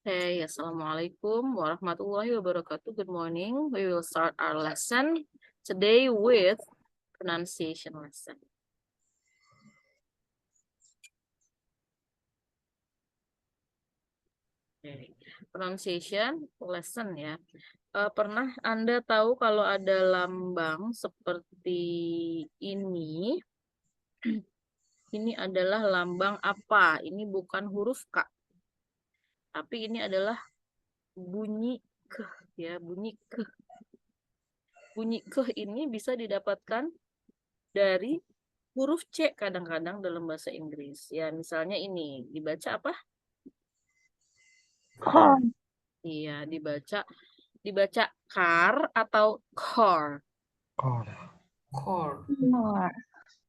Hey, Assalamualaikum warahmatullahi wabarakatuh. Good morning. We will start our lesson today with pronunciation lesson. Okay. Pronunciation lesson ya. Pernah Anda tahu kalau ada lambang seperti ini? Ini adalah lambang apa? Ini bukan huruf K. Tapi ini adalah bunyi ke ya, bunyi ke. Bunyi ke ini bisa didapatkan dari huruf C kadang-kadang dalam bahasa Inggris. Ya, misalnya ini dibaca apa? Car. Iya, dibaca car atau car. Car.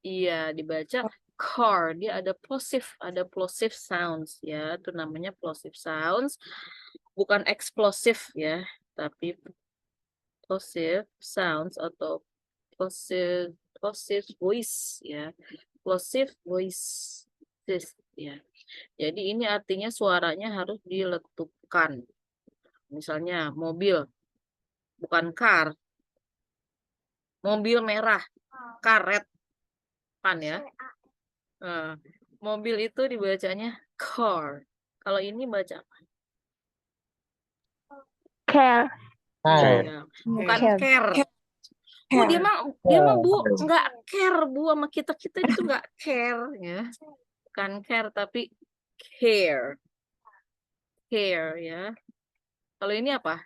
Iya, dibaca car. Dia ada plosive sounds ya. Itu namanya plosive sounds. Bukan explosive ya, tapi plosive sounds atau plosive voice ya. Plosive voice ya. Jadi ini artinya suaranya harus diletupkan. Misalnya mobil, bukan car. Mobil merah, karet, kan ya. Mobil itu dibacanya car. Kalau ini baca apa? Care. Iya, bukan care. Bu, dia mah Bu nggak care Bu sama kita itu nggak care ya. Bukan care tapi care. Care ya. Kalau ini apa?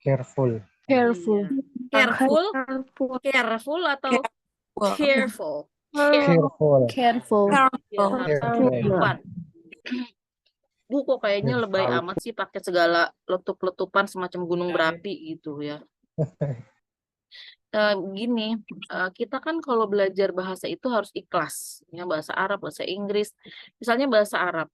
Careful. Careful. Careful, Careful. careful atau careful? Careful. Careful. Ya, harus letupan. Bu kok kayaknya lebay amat sih pakai segala letup-letupan semacam gunung berapi gitu ya. Gini, kita kan kalau belajar bahasa itu harus ikhlas. Ya, bahasa Arab, bahasa Inggris. Misalnya bahasa Arab,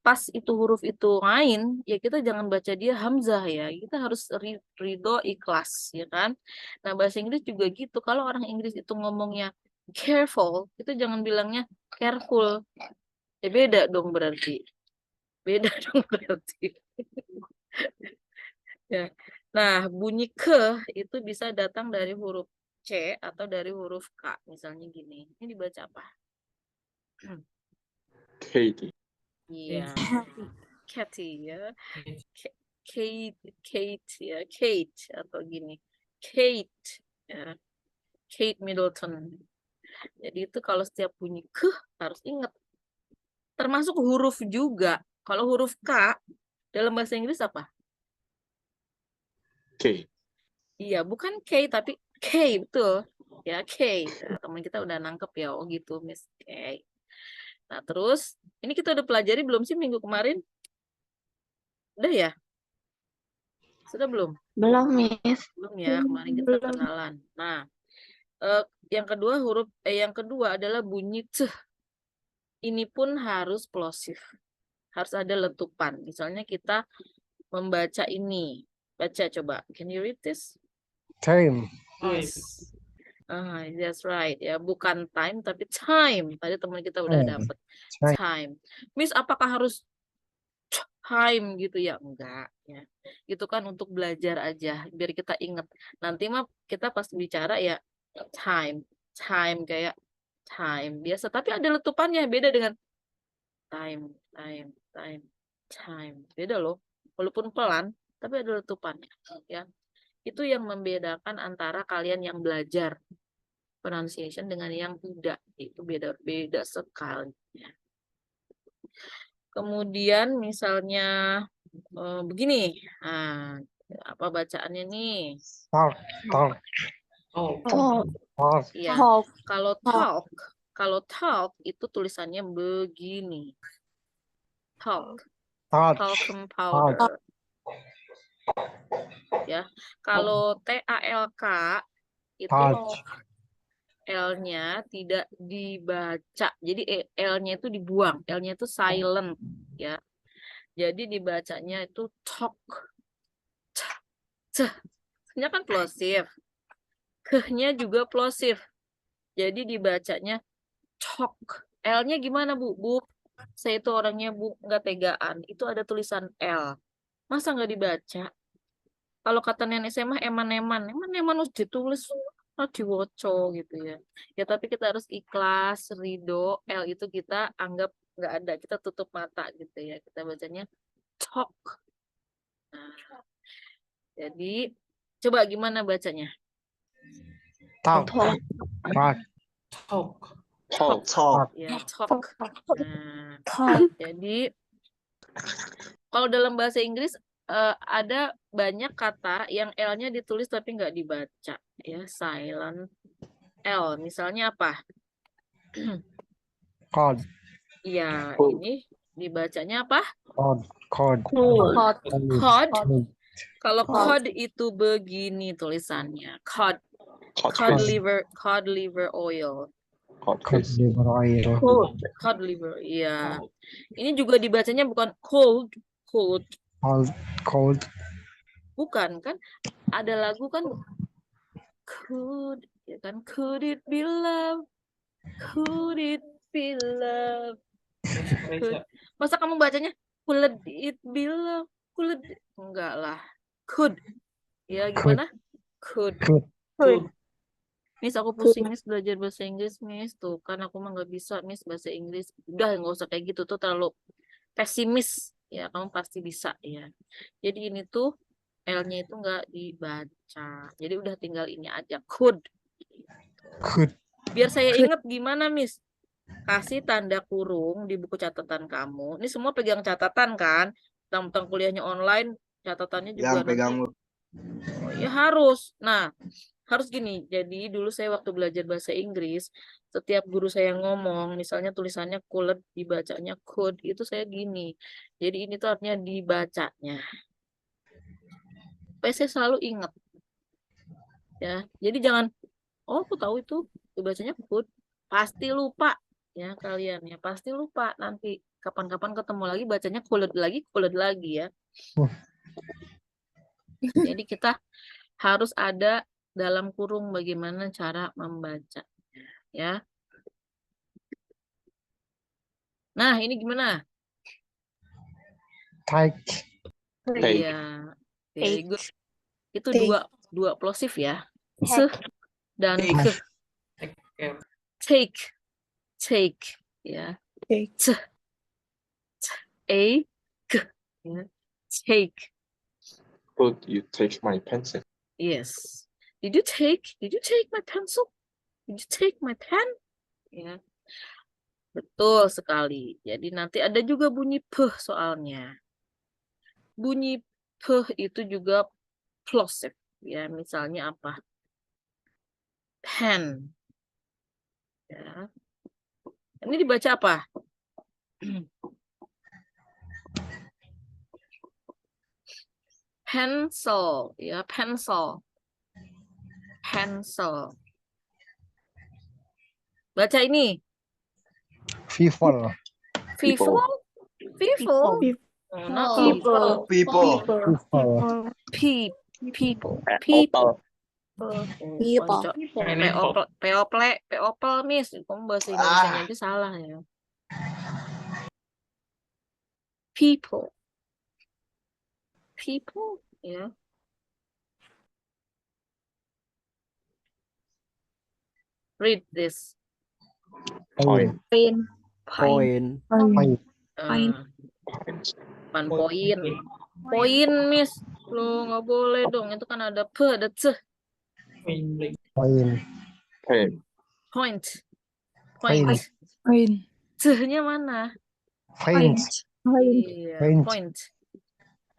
pas itu huruf itu main, ya kita jangan baca dia hamzah ya. Kita harus ridho ikhlas, ya kan? Nah, bahasa Inggris juga gitu. Kalau orang Inggris itu ngomongnya careful, itu jangan bilangnya careful. Ya beda dong berarti. Beda dong berarti. Ya. Nah, bunyi ke itu bisa datang dari huruf C atau dari huruf K. Misalnya gini. Ini dibaca apa? Katie. Iya. Katie ya. Kate ya. Kate atau gini. Kate ya. Kate Middleton. Jadi itu kalau setiap bunyi ke harus ingat. Termasuk huruf juga. Kalau huruf K dalam bahasa Inggris apa? K. Iya, bukan K tapi K betul. Ya, K. Nah, teman kita udah nangkep ya, oh gitu, Miss K. Nah, terus ini kita udah pelajari belum sih minggu kemarin? Udah ya? Sudah belum? Belum, Miss. Belum ya, kemarin kita kenalan. Nah, yang kedua adalah bunyi c. Ini pun harus plosif. Harus ada letupan. Misalnya kita membaca ini. Baca coba. Can you read this? Time. Yes. That's right ya, bukan time tapi time. Tadi teman kita udah dapet time. Miss, apakah harus time gitu ya? Enggak ya. Itu kan untuk belajar aja, biar kita ingat. Nanti mah kita pas bicara ya time, time kayak time biasa. Tapi ada letupannya, beda dengan time, time, time, time. Beda loh. Walaupun pelan, tapi ada letupannya ya. Itu yang membedakan antara kalian yang belajar pronunciation dengan yang tidak, itu beda sekali. Kemudian misalnya begini, nah, apa bacaannya nih? Talk. Talk. Talk. Talk. Ya, kalau talk itu tulisannya begini, talk, talcum powder. Ya, kalau TALK itu L-nya tidak dibaca. Jadi L-nya itu dibuang. L-nya itu silent ya. Jadi dibacanya itu talk. Nya kan plosif. Ke-nya juga plosif. Jadi dibacanya talk. L-nya gimana, Bu? Bu? Saya itu orangnya nggak tegaan. Itu ada tulisan L. Masa nggak dibaca? Kalau kata nenek saya mah eman-eman harus ditulis harus diwoco gitu ya. Ya tapi kita harus ikhlas, ridho. L itu kita anggap nggak ada, kita tutup mata gitu ya. Kita bacanya talk. Nah, jadi coba gimana bacanya? Talk. Talk. Talk. Talk. Talk. Talk. Ya, talk. Nah, Talk. jadi kalau dalam bahasa Inggris ada banyak kata yang L-nya ditulis tapi nggak dibaca ya, silent L. Misalnya apa? Code. Iya, Oh. ini dibacanya apa? Code. Code. Code. Cod. Code. Kalau Cod. cod itu begini tulisannya. Cod Cod. liver oil. Cod. Code liver oil. Cod liver. Iya. Ini juga dibacanya bukan cold. Cold. Cold. Bukan kan? Ada lagu kan could ya kan, could it be love, could it be love, could. Masa kamu bacanya could it be love, could, enggak lah, could ya, gimana could. Could. Miss, aku pusing Miss belajar bahasa Inggris Miss, tuh kan aku mah nggak bisa Miss bahasa Inggris. Udah nggak usah kayak gitu, tuh terlalu pesimis ya, kamu pasti bisa ya. Jadi ini tuh L-nya itu nggak dibaca. Jadi udah tinggal ini aja. Could. Could. Biar saya ingat gimana, Miss? Kasih tanda kurung di buku catatan kamu. Ini semua pegang catatan kan? Tentang kuliahnya online, catatannya juga Yang pegang nanti. Oh, ya harus. Nah, harus gini. Jadi dulu saya waktu belajar bahasa Inggris, setiap guru saya ngomong, misalnya tulisannya could, dibacanya could, itu saya gini. Jadi ini tuh artinya dibacanya. Supaya saya selalu ingat. Ya, jadi jangan, oh aku tahu itu dibacanya could, pasti lupa ya kalian ya, pasti lupa nanti kapan-kapan ketemu lagi bacanya could lagi ya. Jadi kita harus ada dalam kurung bagaimana cara membaca ya. Nah, ini gimana? Take. Take. Iya, very good. Itu Take. dua plosif ya. Se dan ke. Take ya. Take. Ke ya. Take. Could you take my pencil? Yes. Did you take my pencil? Did you take my pen? Ya. Betul sekali. Jadi nanti ada juga bunyi p soalnya. Bunyi p itu juga plosive ya. Misalnya apa? Pen. Ya. Ini dibaca apa? Pencil ya, pencil. Pencil. Baca ini. People. People. People. Oh, not people. People. People. People. People. People. People, Miss. Kamu bahasa Indonesia aja salah ya. People. People, ya. Read this. Point. Point. Point. Bukan poin. Poin, Miss. Lo nggak boleh dong. Itu kan ada p, ada c. Point. Pen. Point. Point. Point. C-nya mana? Point. Iya, Point. point.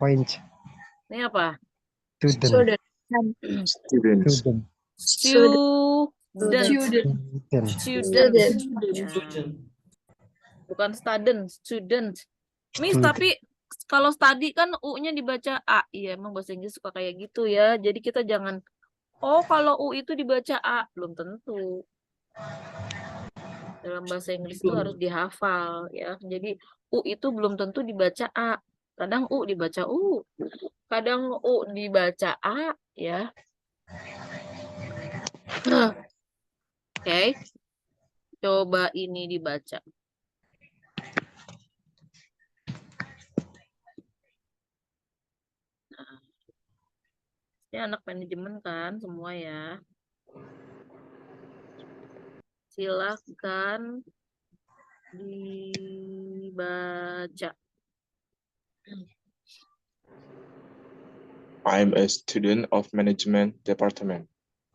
Point. Ini apa? Student. Students. Student. Student. Ya. Bukan student. Miss, tapi kalau study kan U-nya dibaca A. Iya, emang bahasa Inggris suka kayak gitu ya. Jadi kita jangan, oh kalau U itu dibaca A. Belum tentu. Dalam bahasa Inggris itu harus dihafal ya. Jadi U itu belum tentu dibaca A. Kadang U dibaca U. Kadang U dibaca A ya. Oke. Coba ini dibaca. Ini anak manajemen kan semua ya. Silakan dibaca. I'm a student of management department.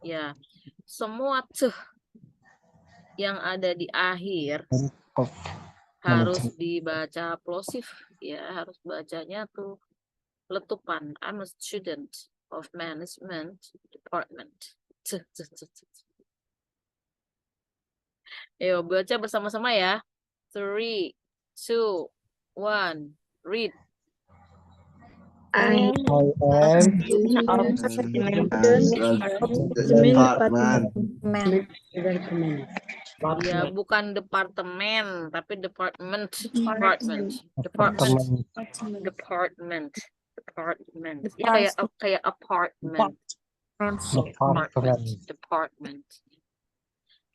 Ya, semua yang ada di akhir Of harus management. dibaca plosif ya, harus bacanya tuh letupan. I'm a student of management department. Ayo baca bersama-sama ya. 3, 2, 1, read. I am Ya, bukan departemen, tapi department. Ya kayak apartment. Department.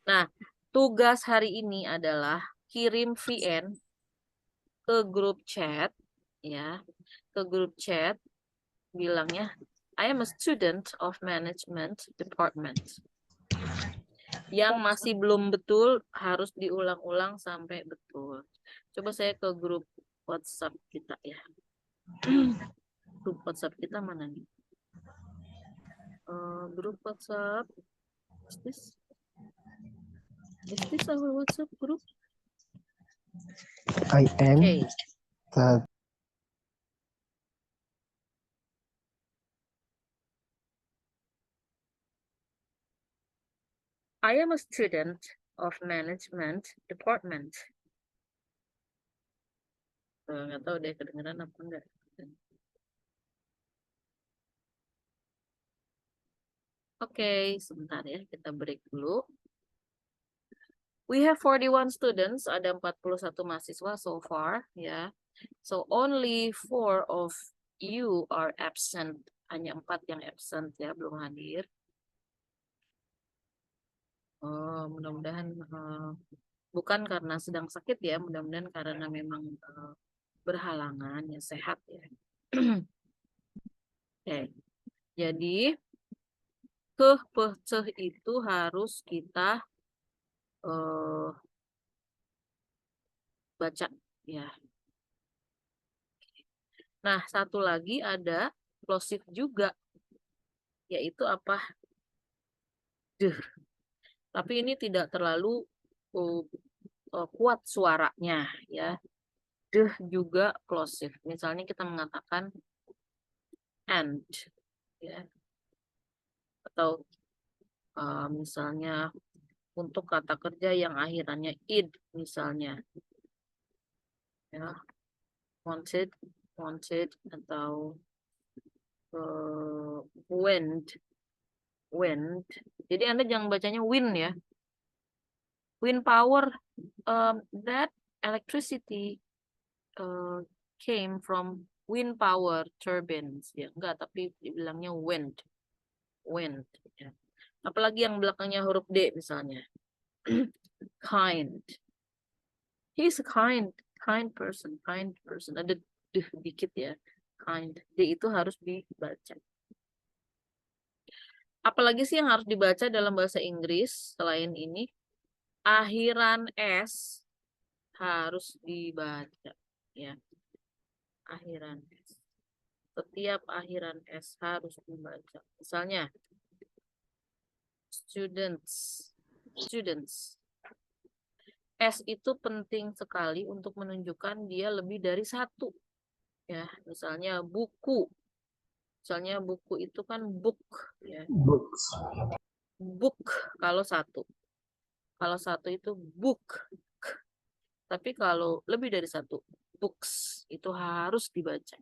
Nah, tugas hari ini adalah kirim VN ke grup chat ya. Ke grup chat bilangnya I am a student of management department. Yang masih belum betul harus diulang-ulang sampai betul. Coba saya ke grup WhatsApp kita ya. Grup WhatsApp kita mana nih? Grup WhatsApp. Is this our WhatsApp group? I am Okay. the I am a student of management department. Nggak tahu deh kedengeran apa enggak. Oke, sebentar ya, kita break dulu. We have 41 students, ada 41 mahasiswa so far, ya. So only 4 of you are absent, hanya 4 yang absent ya, belum hadir. Mudah-mudahan bukan karena sedang sakit ya, mudah-mudahan karena memang berhalangan ya, sehat ya. Oke, jadi itu harus kita baca ya. Nah, satu lagi ada plosif juga, yaitu apa? Tapi ini tidak terlalu kuat suaranya ya. Juga plosif. Misalnya kita mengatakan and ya. Atau misalnya untuk kata kerja yang akhirannya id misalnya. Ya. Wanted atau wind. Jadi Anda jangan bacanya win ya. Wind power, that electricity came from wind power turbines ya. Enggak, tapi dibilangnya wind ya. Apalagi yang belakangnya huruf D misalnya. Kind. He's a kind person. Ada dikit ya. Kind. D itu harus dibaca. Apalagi sih yang harus dibaca dalam bahasa Inggris selain ini? Akhiran S harus dibaca ya. Akhiran S. Setiap akhiran S harus dibaca. Misalnya students. S itu penting sekali untuk menunjukkan dia lebih dari satu. Ya, misalnya buku. Misalnya buku itu kan book ya. books. Book kalau satu. Kalau satu itu book. Tapi kalau lebih dari satu, books itu harus dibaca.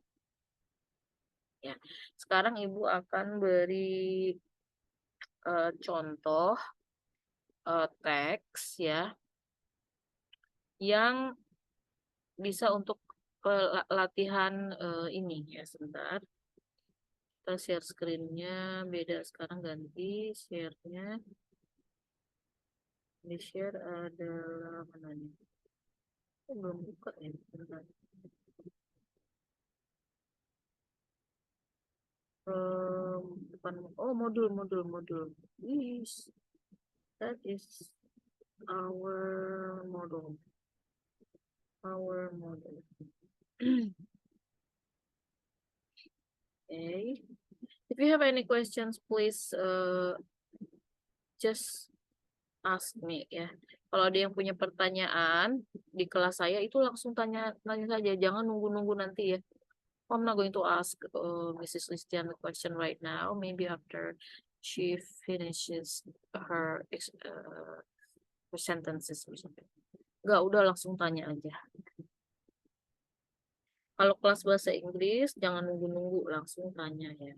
Ya. Sekarang Ibu akan beri contoh teks ya yang bisa untuk latihan ini ya. Sebentar. Kita share screen-nya beda sekarang, ganti share-nya. Di share adalah mana nih? Belum buka ya. Bentar. Kapan? Oh, modul. Yes, that is our model. Okay. If you have any questions, please just ask me ya. Kalau ada yang punya pertanyaan di kelas saya itu langsung tanya saja, jangan nunggu nanti ya. I'm not going to ask Mrs. Listian the question right now. Maybe after she finishes her sentences or something. Enggak, udah langsung tanya aja. Kalau kelas bahasa Inggris jangan nunggu langsung tanya ya.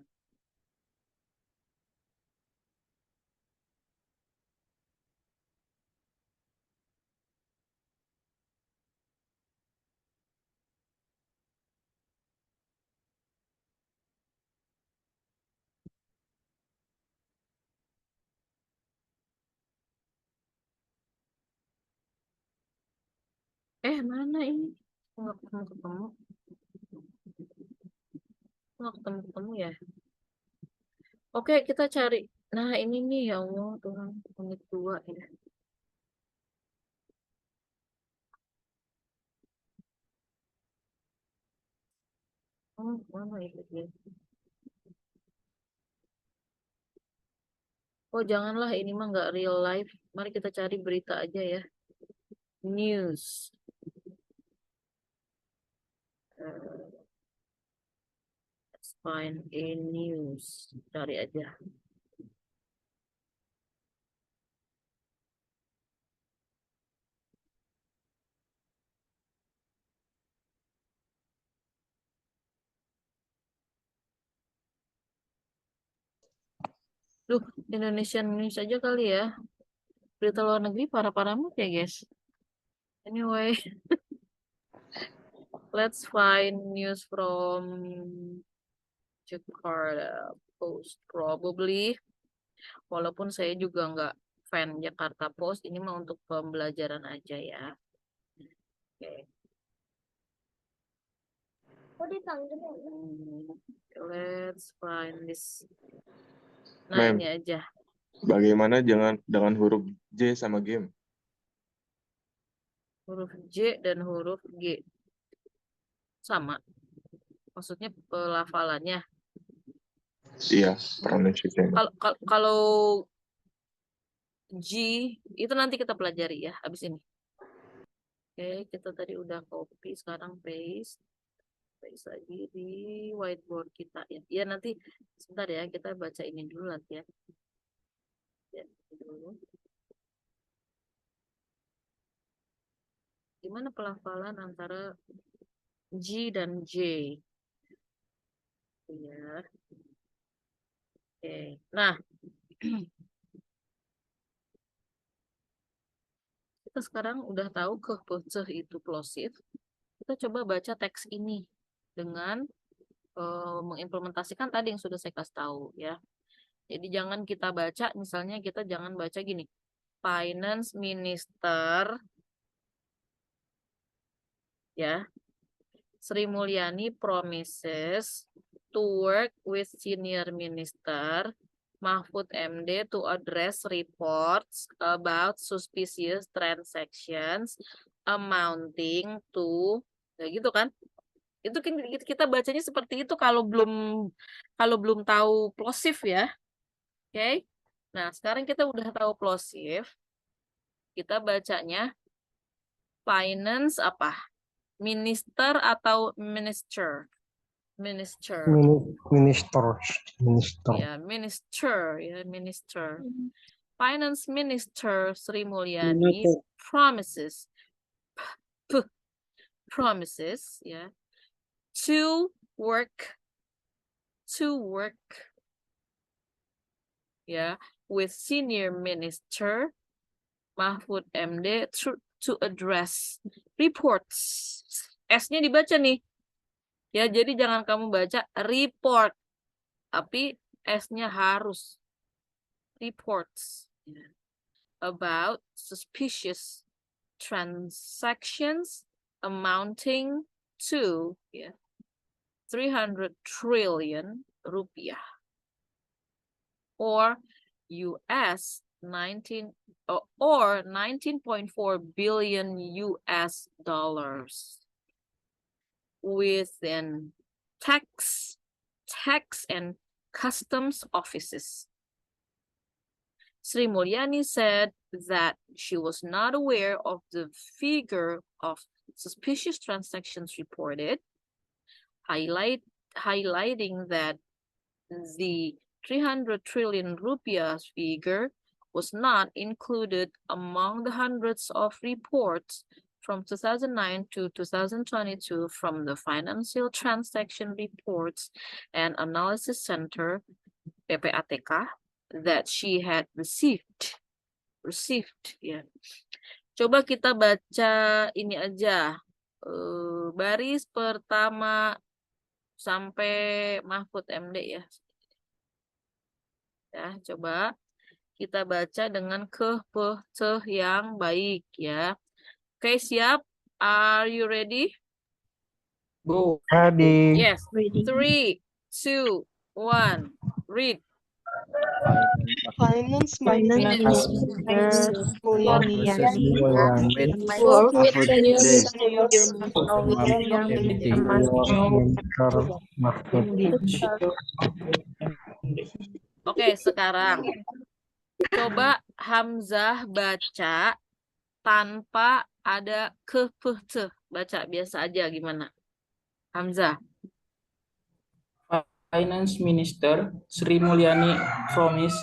Mana ini? Nggak ketemu ya. Oke, kita cari. Nah, ini nih ya Allah, Tuhan, menit 2 ya. Mana itu ya? Oh, janganlah, ini mah nggak real life. Mari kita cari berita aja ya. News. Let's find a news. Cari aja. Duh, Indonesian news aja kali ya. Berita luar negeri parah-parah banget ya, guys. Anyway, let's find news from Jakarta Post. Probably. Walaupun saya juga nggak fan Jakarta Post, ini mah untuk pembelajaran aja ya. Oke. Let's find this. Nah, Ma'am, ini aja. bagaimana dengan huruf J sama game? Huruf J dan huruf G. Sama. Maksudnya pelafalannya. Iya, pronunciation. Kalau G itu nanti kita pelajari ya habis ini. Oke, kita tadi udah copy, sekarang paste lagi di whiteboard kita ya. Ya nanti sebentar ya, kita baca ini dulu nanti ya. Ya, dulu. Gimana pelafalan antara G dan J? Ya. Oke. Nah, kita sekarang udah tahu kehpeceh itu plosive. Kita coba baca teks ini dengan mengimplementasikan tadi yang sudah saya kasih tahu ya. Jadi jangan kita baca, misalnya kita jangan baca gini. Finance Minister ya. Sri Mulyani promises to work with senior minister Mahfud MD to address reports about suspicious transactions amounting to, ya gitu kan? Itu kita bacanya seperti itu kalau belum tahu plosive ya. Oke. Nah, sekarang kita udah tahu plosive. Kita bacanya finance apa? Minister atau minister? Minister. Minister. Ya, minister, ya, minister. Finance Minister Sri Mulyani promises ya, to work ya with senior minister Mahfud MD to address reports. S-nya dibaca nih. Ya, jadi jangan kamu baca report, tapi S-nya harus reports about suspicious transactions amounting to 300 trillion rupiah. or US 19.4 billion US dollars within tax and customs offices. Sri Mulyani said that she was not aware of the figure of suspicious transactions reported, highlighting that the 300 trillion rupiah figure was not included among the hundreds of reports from 2009 to 2022 from the Financial Transaction Reports and Analysis Center, PPATK, that she had received ya. Coba kita baca ini aja, baris pertama sampai Mahfud MD ya. Ya, coba kita baca dengan ke yang baik ya. Oke, siap? Are you ready? Go. Ready. Yes. 3, 2, 1, read. Finance Minister Mulyani work with Oke, sekarang coba Hamzah baca tanpa ada ke. Baca biasa aja gimana? Hamzah. Finance Minister Sri Mulyani promised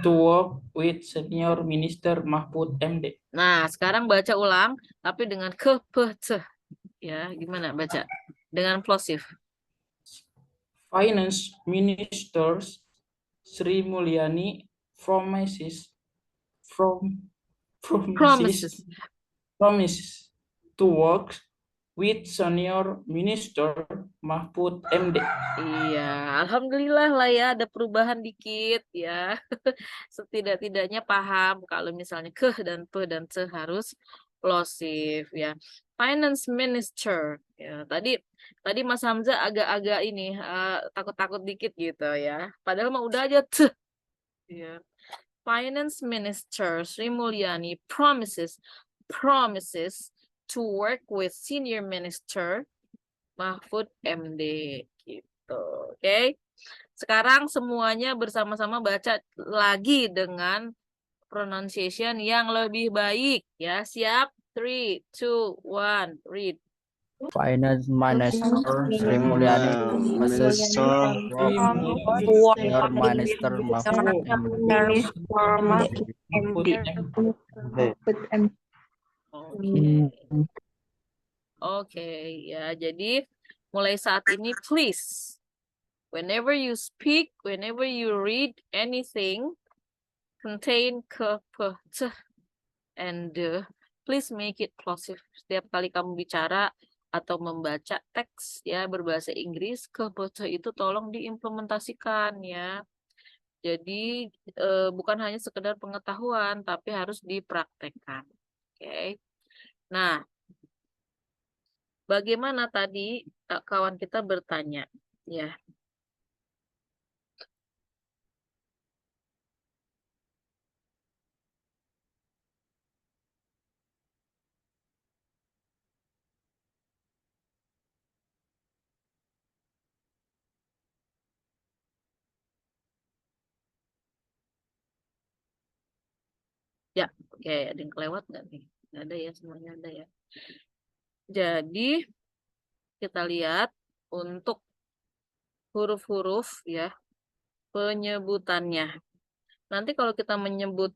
to work with Senior Minister Mahfud MD. Nah, sekarang baca ulang tapi dengan ke. Ya, gimana baca? Dengan plosif. Finance Minister Sri Mulyani promises to work with Senior Minister Mahfud MD. Iya, alhamdulillah lah ya ada perubahan dikit ya. Setidak-tidaknya paham kalau misalnya ke dan pe dan ce harus plosif ya. Finance Minister ya. Tadi Mas Hamzah agak-agak ini takut-takut dikit gitu ya. Padahal mah udah aja ce. Ya. Finance Minister Sri Mulyani promises to work with Senior Minister Mahfud MD gitu. Oke. Sekarang semuanya bersama-sama baca lagi dengan pronunciation yang lebih baik ya. Siap? 3, 2, 1, read. Finance Minister Sri Mulyani Minister Oke, ya. Jadi mulai saat ini please whenever you speak, whenever you read anything contain ke, pe, ce, and de, please make it plosive. Setiap kali kamu bicara atau membaca teks ya berbahasa Inggris, ke, pe, ce itu tolong diimplementasikan ya. Jadi bukan hanya sekedar pengetahuan tapi harus dipraktekkan. Oke. Nah, bagaimana tadi kawan kita bertanya ya. Ya, oke, ada yang kelewat nggak nih? Nggak ada ya, semuanya ada ya. Jadi kita lihat untuk huruf-huruf ya penyebutannya. Nanti kalau kita menyebut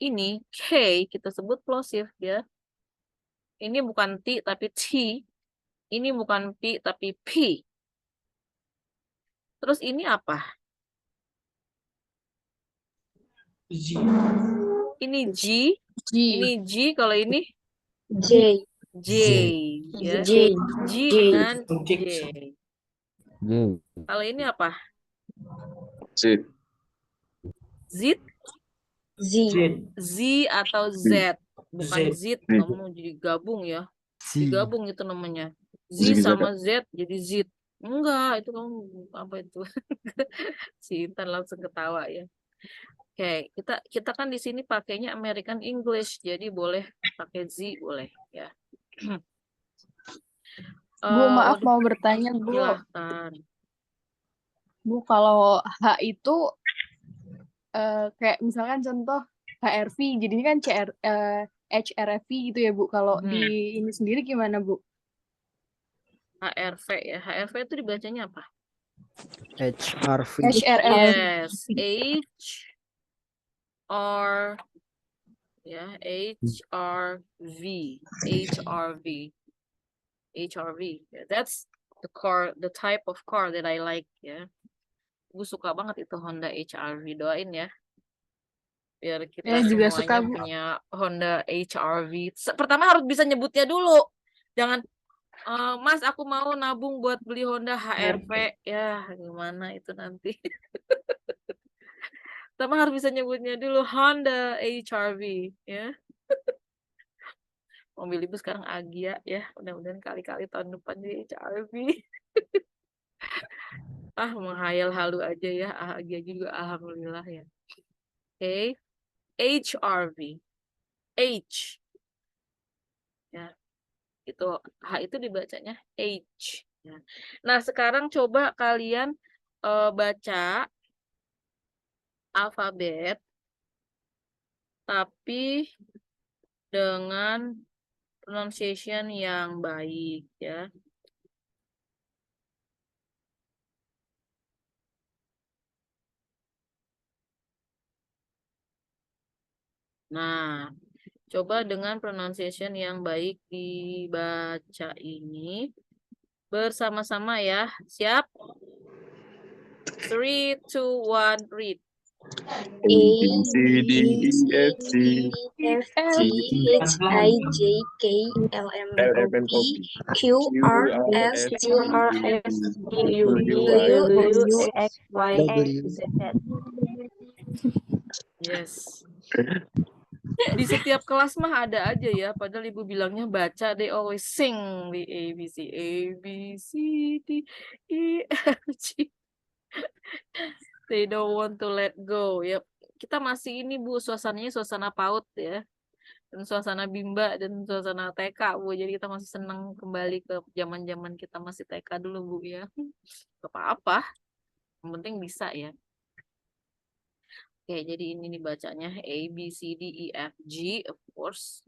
ini K kita sebut plosive ya. Ini bukan T tapi T. Ini bukan P tapi P. Terus ini apa? G. Ini G. Ini G, kalau ini J. Ya. J. G dengan J. Kalau ini apa? Z. Z. Z atau Z. Bukan Z, kamu jadi gabung ya. Digabung itu namanya. Z sama Z jadi Z. Enggak, itu kamu apa itu? Si Intan langsung ketawa ya. Oke, kita kan di sini pakainya American English, jadi boleh pakai Z boleh ya. Bu, maaf Udah, mau bertanya, Bu. silahkan. Bu, kalau H itu kayak misalkan contoh HRV, jadinya kan HRV gitu ya, Bu. Kalau di ini sendiri gimana, Bu? HRV ya. HRV itu dibacanya apa? HRV. HRV. Yes, HR ya, HRV. HRV. Yeah, that's the type of car that I like ya. Gue suka banget itu Honda HR-V, doain ya. Biar kita juga suka, semuanya Bu. punya Honda HR-V. Pertama harus bisa nyebutnya dulu. Jangan, Mas aku mau nabung buat beli Honda HR-V. Ya gimana itu nanti. Pertama harus bisa nyebutnya dulu Honda HR-V ya. Mobil ibu sekarang Agya ya. Mudah-mudahan kali-kali tahun depan jadi HR-V. Menghayal halu aja ya. Agya juga alhamdulillah ya. Oke. HRV. H. Ya. Itu H itu dibacanya H. Ya. Nah, sekarang coba kalian baca alfabet tapi dengan pronunciation yang baik ya. Nah, coba dengan pronunciation yang baik dibaca ini bersama-sama ya. Siap? 3, 2, 1, read. A, B, C, D, E, F, G, F, G, H, I, J, K, L, M, L, N, M, N, O, O, P, P, Q, R, S, T, U, V, W, X, Y, Z. Yes. Di setiap kelas mah ada aja ya, padahal ibu bilangnya baca, they always sing di A, B, C, D, E, F, G. They don't want to let go. Ya, kita masih ini Bu, suasananya suasana PAUD ya. Dan suasana Bimba dan suasana TK Bu. Jadi kita masih senang kembali ke zaman-zaman kita masih TK dulu Bu ya. Gak apa-apa. Yang penting bisa ya. Oke, jadi ini nih bacanya A, B, C, D, E, F, G, of course.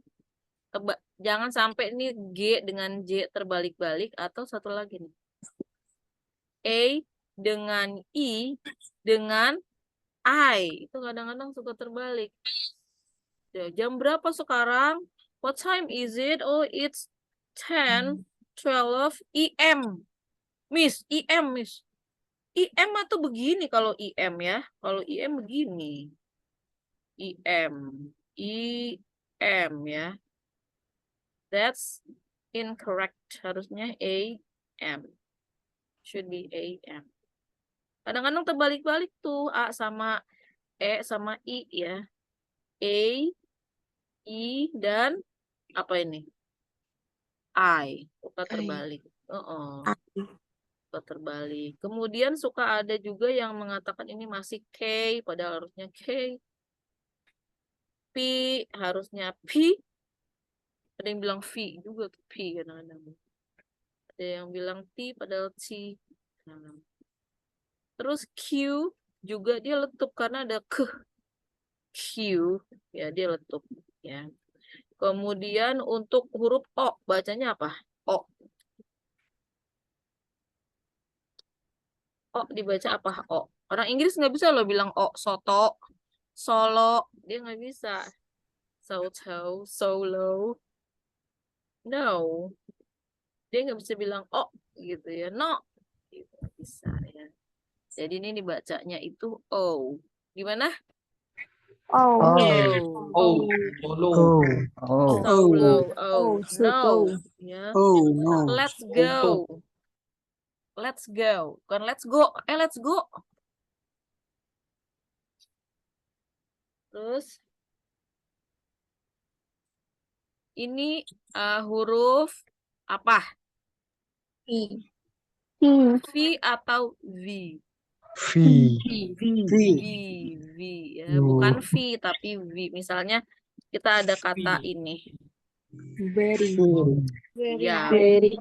Jangan sampai nih G dengan J terbalik-balik atau satu lagi nih. A dengan I dengan I. Itu kadang-kadang suka terbalik. Ya, jam berapa sekarang? What time is it? Oh, it's 10, 12 EM. Miss, EM, Miss. IM atau begini kalau IM ya. Kalau IM begini. IM. IM ya. That's incorrect. Harusnya AM. Should be AM. Kadang-kadang terbalik-balik tuh. A sama E sama I ya. A, I, dan apa ini? I. Suka terbalik. Suka terbalik. Kemudian suka ada juga yang mengatakan ini masih K, padahal harusnya K. P, harusnya P. Ada yang bilang V juga tuh P kadang-kadang. Ada yang bilang T padahal T. Terus Q juga dia letup karena ada Q. Ya dia letup ya. Kemudian untuk huruf O bacanya apa? O. O dibaca apa? O. Orang Inggris nggak bisa loh bilang O. Soto, solo, dia nggak bisa. Soto, solo. No. Dia nggak bisa bilang O gitu ya. No. Gitu, nggak bisa ya. Jadi ini dibacanya itu O. Gimana? Oh. Oh, solo. Oh. Solo. Oh, No. Ya. Oh no. Let's go. Let's go. Bukan let's go. Let's go. Terus ini huruf apa? P. V atau V? V. V, ya, bukan V tapi V. Misalnya kita ada kata ini. Very. Ya, very.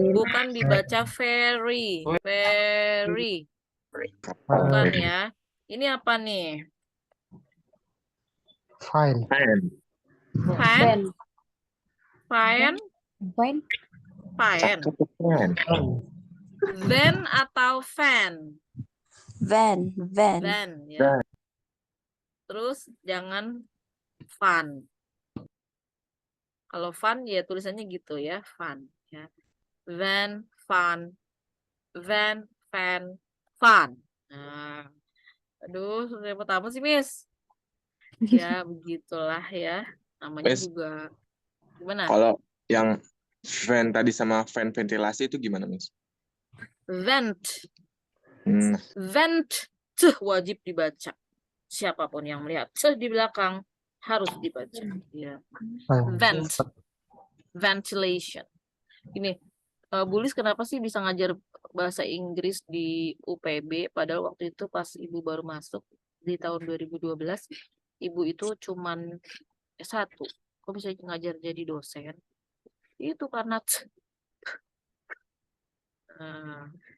Bukan dibaca very. Very. Bukan ya. Ini apa nih? Fine. Fan. Fan? Fine? Fine. Fine. Fan. Van atau fan? Van. Van, ya. Terus jangan fun. Kalau fun ya tulisannya gitu ya, fun. Ya. Van, fun. Van, fan, fun. Nah, aduh, yang pertama sih, Miss. Ya, begitulah ya. Namanya Miss, juga gimana? kalau yang fan tadi sama fan ventilasi itu gimana, Miss? Vent. Hmm, Vent. Tuh, wajib dibaca. Siapapun yang melihat di belakang harus dibaca. Ya. Vent. Ventilation. Ini Bulis kenapa sih bisa ngajar bahasa Inggris di UPB padahal waktu itu pas Ibu baru masuk di tahun 2012 Ibu itu cuman S1. Kok bisa ngajar jadi dosen? Itu karena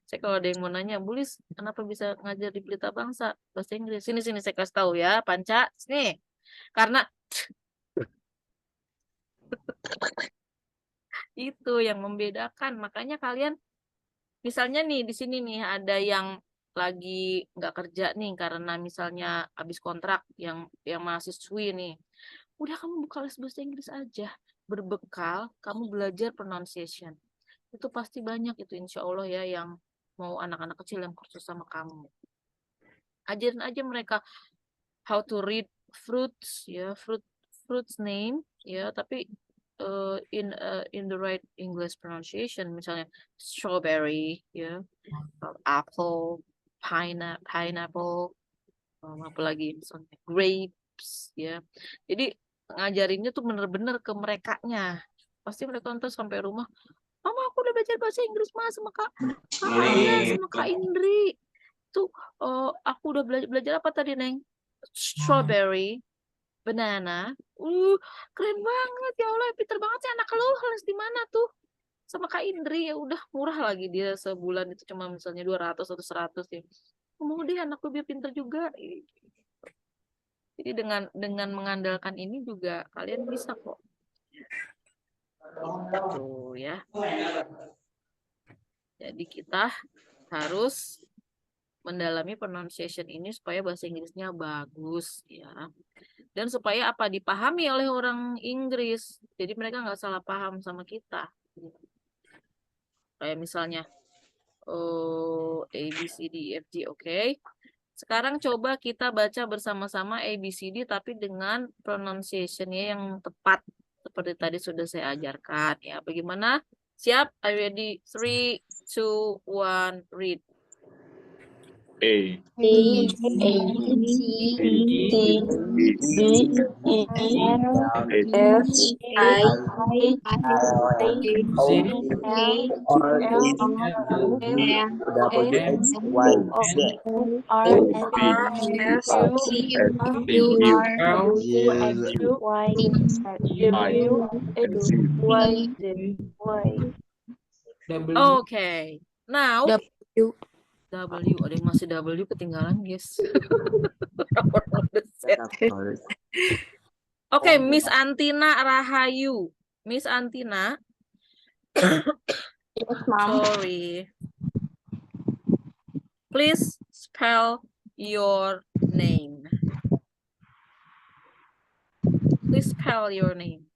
saya kalau ada yang mau nanya, Bulis kenapa bisa ngajar di Pelita Bangsa bahasa Inggris? Sini saya kasih tahu ya, Panca. Sini. Karena itu yang membedakan. Makanya kalian misalnya nih di sini nih ada yang lagi nggak kerja nih karena misalnya habis kontrak yang mahasiswi nih. Udah kamu buka les bahasa Inggris aja. Berbekal kamu belajar pronunciation. Itu pasti banyak itu insya Allah ya yang mau anak-anak kecil yang kursus sama kamu. Ajarin aja mereka how to read fruits ya, fruits name ya, tapi in the right English pronunciation, misalnya strawberry ya, apple, pineapple, apalagi misalnya grapes ya. Jadi ngajarinnya tuh bener-bener ke merekanya. Pasti mereka nonton sampai rumah, Mama aku udah belajar bahasa Inggris mas sama Kak Aya, sama Kak Indri. Tuh aku udah belajar apa tadi Neng? Strawberry, banana. Keren banget ya Allah, pinter banget sih anak lu. Les di mana tuh? Sama Kak Indri ya udah murah lagi dia sebulan itu cuma misalnya 200 atau 100 ya. Mau deh anak lu biar pinter juga. Jadi dengan mengandalkan ini juga kalian bisa kok. Tuh ya. Jadi kita harus mendalami pronunciation ini supaya bahasa Inggrisnya bagus ya. Dan supaya apa dipahami oleh orang Inggris. Jadi mereka nggak salah paham sama kita. Kayak misalnya A B C D E F G, oke. Sekarang coba kita baca bersama-sama A B C D tapi dengan pronunciation-nya yang tepat seperti tadi sudah saya ajarkan ya. Bagaimana? Siap? Are you ready? 3, 2, 1, read. A. C D E F I Okay. Now W. W, ada yang masih W ketinggalan, guys. Oke, Miss Antina Rahayu. Miss Antina. Sorry. Please spell your name. Please spell your name.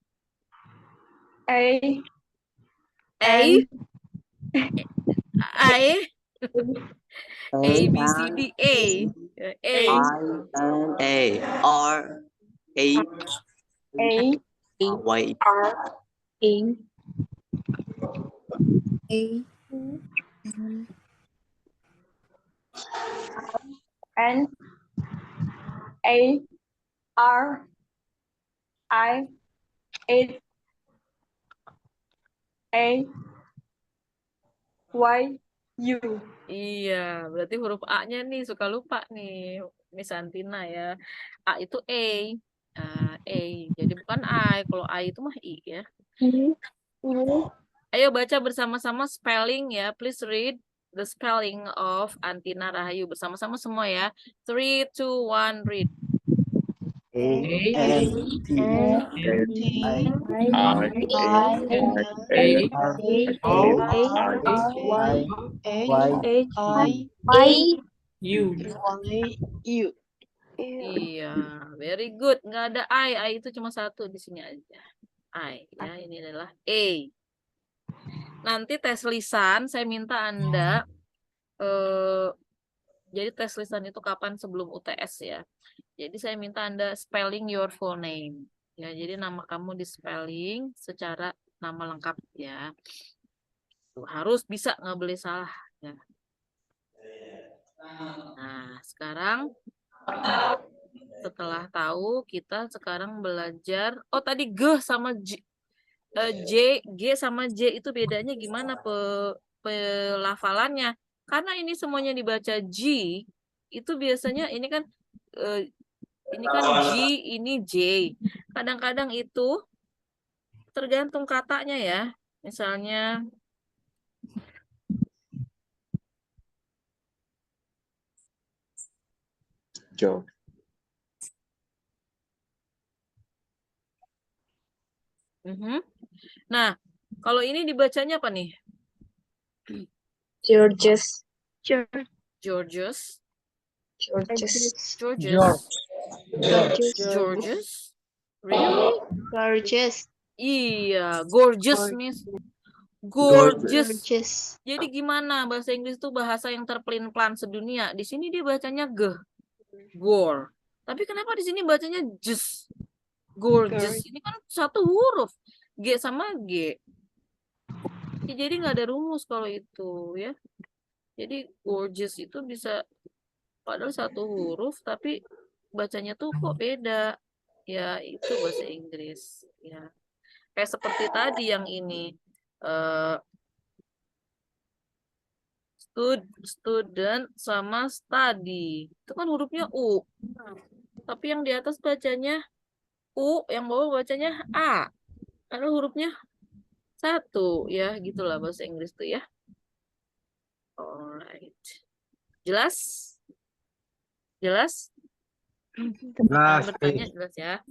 A. A B C D A. A. I-N-A R H A. Y. R. A. N. A. R. I. A. A. Y, U. Iya, berarti huruf A-nya nih suka lupa nih, Miss Santina ya. A itu A. A. Jadi bukan I. Kalau I itu mah I ya. Ayo baca bersama-sama spelling ya. Please read the spelling of Antina Rahayu bersama-sama semua ya. 3, 2, 1, read. U. Iya, very good. Nggak ada I itu cuma satu di sini aja. I ya, ini adalah A. Nanti tes lisan saya minta Anda jadi tes lisan itu kapan sebelum UTS ya. Jadi saya minta Anda spelling your full name. Ya, jadi nama kamu di spelling secara nama lengkap ya. Tuh, harus bisa, nggak boleh salah ya. Nah, sekarang setelah tahu, kita sekarang belajar. Oh, tadi G sama J, G sama J itu bedanya gimana pelafalannya? Karena ini semuanya dibaca G, itu biasanya ini kan G, ini J. Kadang-kadang itu tergantung katanya ya. Misalnya Joe. Nah, kalau ini dibacanya apa nih? Georges. Georges. Really? Gorgeous. Iya, gorgeous Miss. Gorgeous. Jadi gimana bahasa Inggris itu bahasa yang terpelin-pelan sedunia. Di sini dia bacanya G. Gore. Tapi kenapa di sini bacanya just? Gorgeous. Ini kan satu huruf. G sama G. Ya, jadi nggak ada rumus kalau itu ya. Jadi gorgeous itu bisa padahal satu huruf tapi bacanya tuh kok beda. Ya itu bahasa Inggris ya. Kayak seperti tadi yang ini. Student sama study. Itu kan hurufnya U. Tapi yang di atas bacanya U, yang bawah bacanya A. Karena hurufnya satu ya, gitulah bahasa Inggris tuh ya. Alright. Jelas? Jelas? Bertanya jelas ya.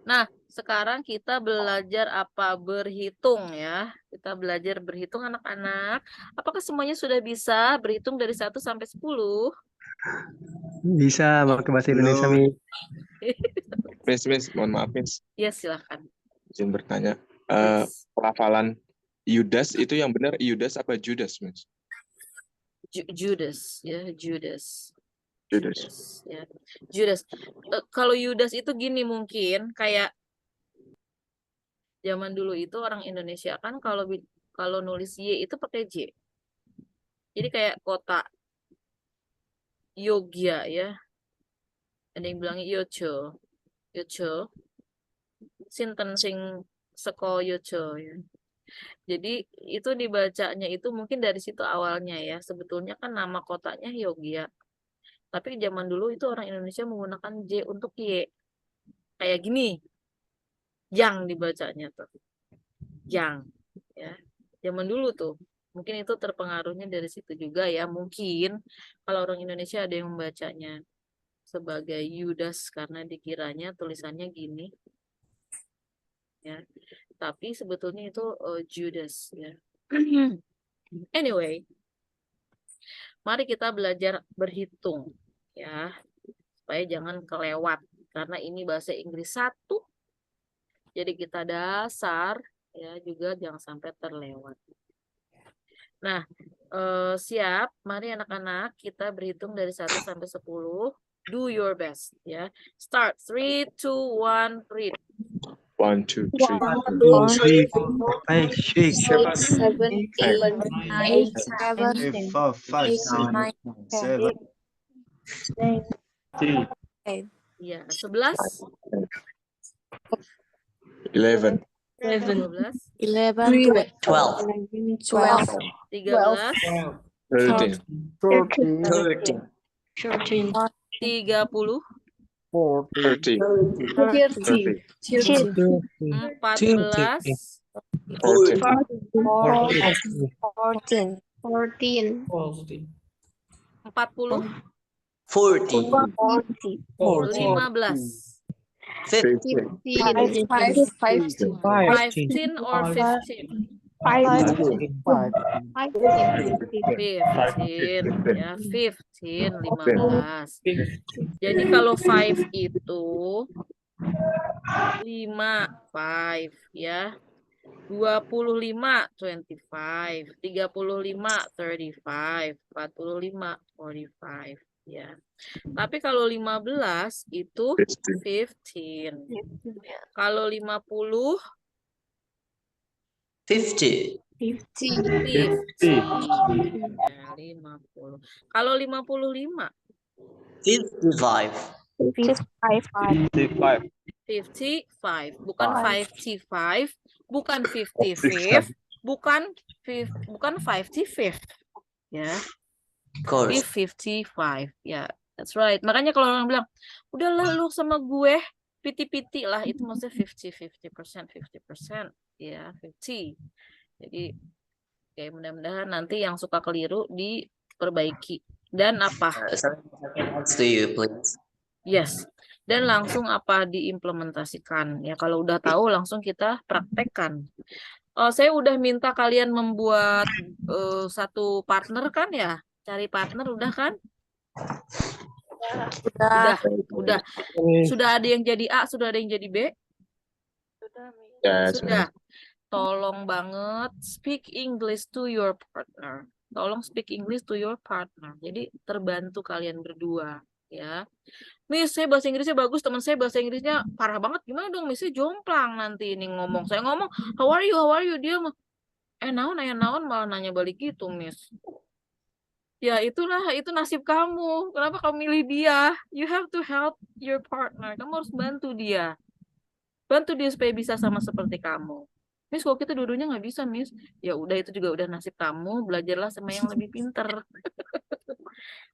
Nah, sekarang kita belajar apa? Berhitung ya. Kita belajar berhitung anak-anak. Apakah semuanya sudah bisa berhitung dari 1 sampai 10? Bisa pakai bahasa Indonesia, Mi. Miss, mohon maaf, Miss. Ya, silakan. Izin bertanya. Pelafalan Yudas itu yang benar Yudas apa Judas, Miss? Judas, ya, Judas. Judas. Ya. Judas. Kalau Yudas itu gini mungkin kayak zaman dulu itu orang Indonesia kan kalau nulis Y itu pakai J. Jadi kayak kota Yogya ya. Ada yang bilangnya Yocho. Sinten sing seko Yocho ya. Jadi itu dibacanya itu mungkin dari situ awalnya ya. Sebetulnya kan nama kotanya Yogya. Tapi zaman dulu itu orang Indonesia menggunakan J untuk Y. Kayak gini. Yang dibacanya tuh. Yang. Ya. Zaman dulu tuh. Mungkin itu terpengaruhnya dari situ juga ya. Mungkin kalau orang Indonesia ada yang membacanya sebagai Yudas karena dikiranya tulisannya gini. Ya. Tapi sebetulnya itu Judas ya. Anyway. Mari kita belajar berhitung ya. Supaya jangan kelewat karena ini bahasa Inggris 1. Jadi kita dasar ya juga jangan sampai terlewat. Nah, siap. Mari anak-anak kita berhitung dari 1 sampai 10. Do your best ya. Start 3, 2, 1, read. 1, 2, 3, 5, 6, 7, 8, 9, 7. Ya, 11, 11, 12, 11, 12, 12, 13, 13, 13, 13, 30, 40, 30, 14, 14, 14, 14, 40, 40, 15, 15, 15 or 15? 15 ya, 15, 15. Jadi kalau 5 itu 5, 5 ya. 25, 25, 35, 35, 45, 45 ya. Tapi kalau 15 itu 15. Kalau 50 50, 50. Ya, 50. Kalau 55 55, 55, bukan 55, bukan 55, bukan 55 ya. of course. Di 55 ya. That's right. Makanya kalau orang bilang, udahlah lu sama gue piti-piti lah, itu maksudnya 50% ya, 50. Jadi oke, mudah-mudahan nanti yang suka keliru diperbaiki. Dan apa? Next to you, please. Yes. Dan langsung apa diimplementasikan. Ya kalau udah tahu langsung kita praktekkan. Saya udah minta kalian membuat satu partner kan ya? Cari partner udah kan? Udah. Sudah ada yang jadi A, sudah ada yang jadi B? Ya, Sudah. Tolong banget speak English to your partner. Tolong speak English to your partner. Jadi terbantu kalian berdua ya. Miss, saya bahasa Inggrisnya bagus, teman saya bahasa Inggrisnya parah banget. Gimana dong, Miss? Saya jomplang nanti ini ngomong. Saya ngomong, how are you? Dia mah, naon malah nanya balik gitu, Miss. Ya itulah, itu nasib kamu. Kenapa kamu milih dia? You have to help your partner. Kamu harus bantu dia. Bantu dia supaya bisa sama seperti kamu. Miss, kalau kita dua-duanya nggak bisa, Miss. Ya udah, itu juga udah nasib kamu. Belajarlah sama yang lebih pinter.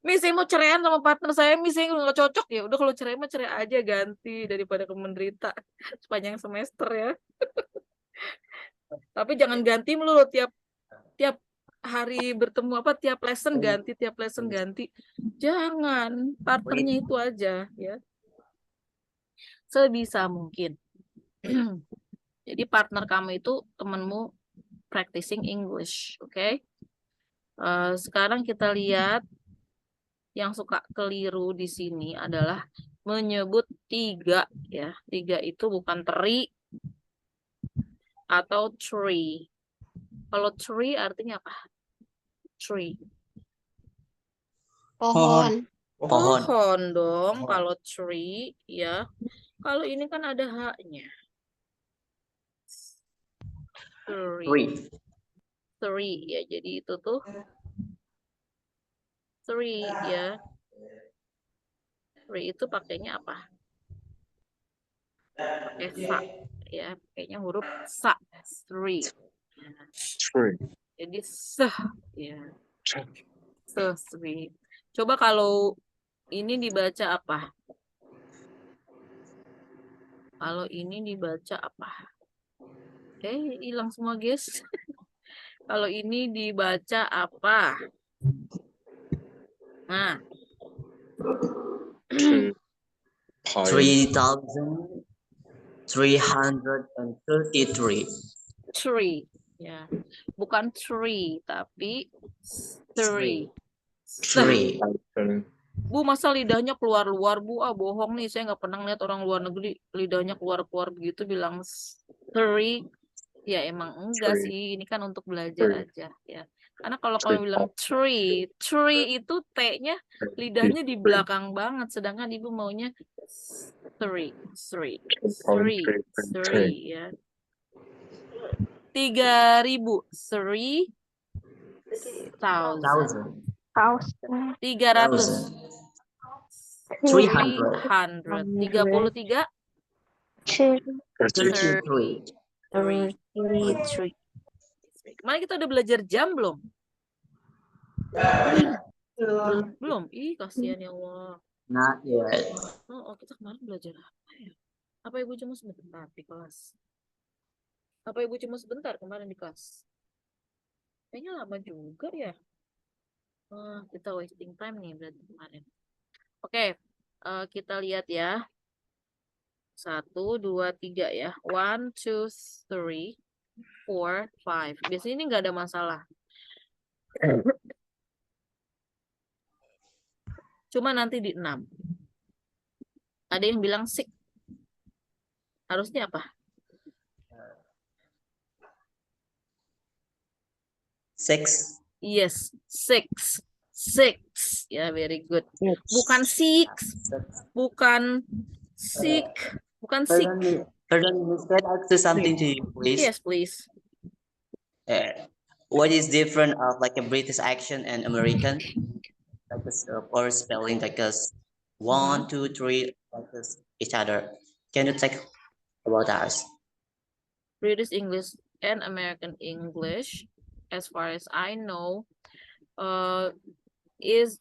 Miss, saya mau ceraian sama partner saya. Miss, saya nggak cocok. Ya udah, kalau cerai mah cerai aja, ganti daripada kamu menderita sepanjang semester ya. Tapi jangan ganti melulu tiap hari bertemu tiap lesson ganti. Jangan, partnernya itu aja ya. Sebisa mungkin. Jadi partner kamu itu temanmu practicing English, oke? Sekarang kita lihat yang suka keliru di sini adalah menyebut 3 ya. 3 itu bukan teri atau tree. Kalau tree artinya apa? Tree. Pohon. Pohon dong kalau tree ya. Kalau ini kan ada H-nya. Three ya, jadi itu tuh 3 ya. 3 itu pakainya apa? Pakai sa ya, pakainya huruf sa. 3. Jadi seh ya. Seh. Coba kalau ini dibaca apa? Kalau ini dibaca apa? Hilang semua, guys. Kalau ini dibaca apa? Nah. 3,333. Tree. Ya. Bukan tree, tapi 3. Bu, masa lidahnya keluar-luar, Bu? Bohong nih. Saya nggak pernah lihat orang luar negeri lidahnya keluar-keluar begitu bilang 3. Ya emang enggak sih. Ini kan untuk belajar aja ya. Karena kalau kamu bilang tree itu T-nya lidahnya di belakang banget. Sedangkan Ibu maunya 3 ya. 3.000. 3,000. 300. 300. 33. 33. 33. Kemarin kita udah belajar jam belum? Belum. Ih, kasihan ya Allah. Not yet. Oh, kita kemarin belajar apa ya? Apa Ibu cuma sebentar di kelas? Apa Ibu cuma sebentar kemarin di kelas? Kayaknya lama juga ya. Kita wasting time nih berarti kemarin. Oke, kita lihat ya. 1, 2, 3 ya. 1, 2, 3, 4, 5. Biasanya ini nggak ada masalah. Cuma nanti di 6. Ada yang bilang 6. Harusnya apa? 6. Yes, 6. 6. Ya, very good. Bukan 6. Bukan 6. Bukan 6. Pardon, Miss, can I ask you something to you, please? Yes, please. What is different of like a British accent and American? Like or spelling like us 1, 2, 3 like this each other. Can you take about us? British English and American English, as far as I know, is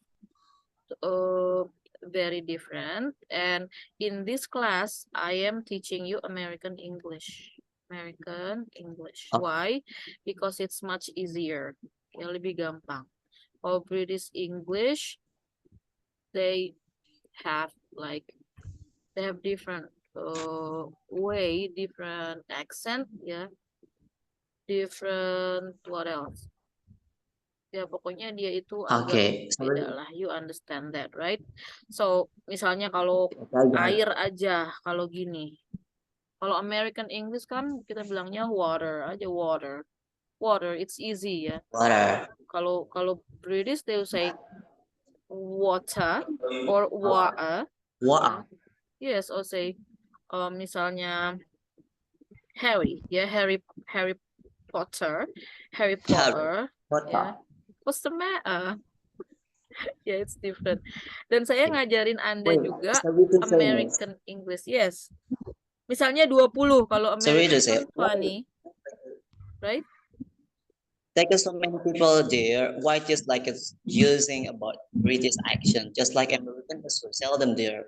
very different. And in this class, I am teaching you American English. American English. Oh. Why? Because it's much easier. Ya, lebih gampang. Or British English, they have different way, different accent, ya. Different what else? Ya, pokoknya dia itu agak Okay. beda lah. You understand that, right? So, misalnya kalau Okay. air aja, kalau gini. Kalau American English kan kita bilangnya water aja, water. Water, it's easy ya. Water. Kalau British they will say water or water. Water. Yes, or say misalnya Harry, ya, Harry Potter, Harry Potter. Water. Ya. What's the matter? Yeah, it's different. Dan saya ngajarin Anda Wait, juga so we could say American English. Yes. Misalnya 20, kalau So we American just say, kan 20, right? like so many people there, why just like it's using about British accent, just like American is so seldom there.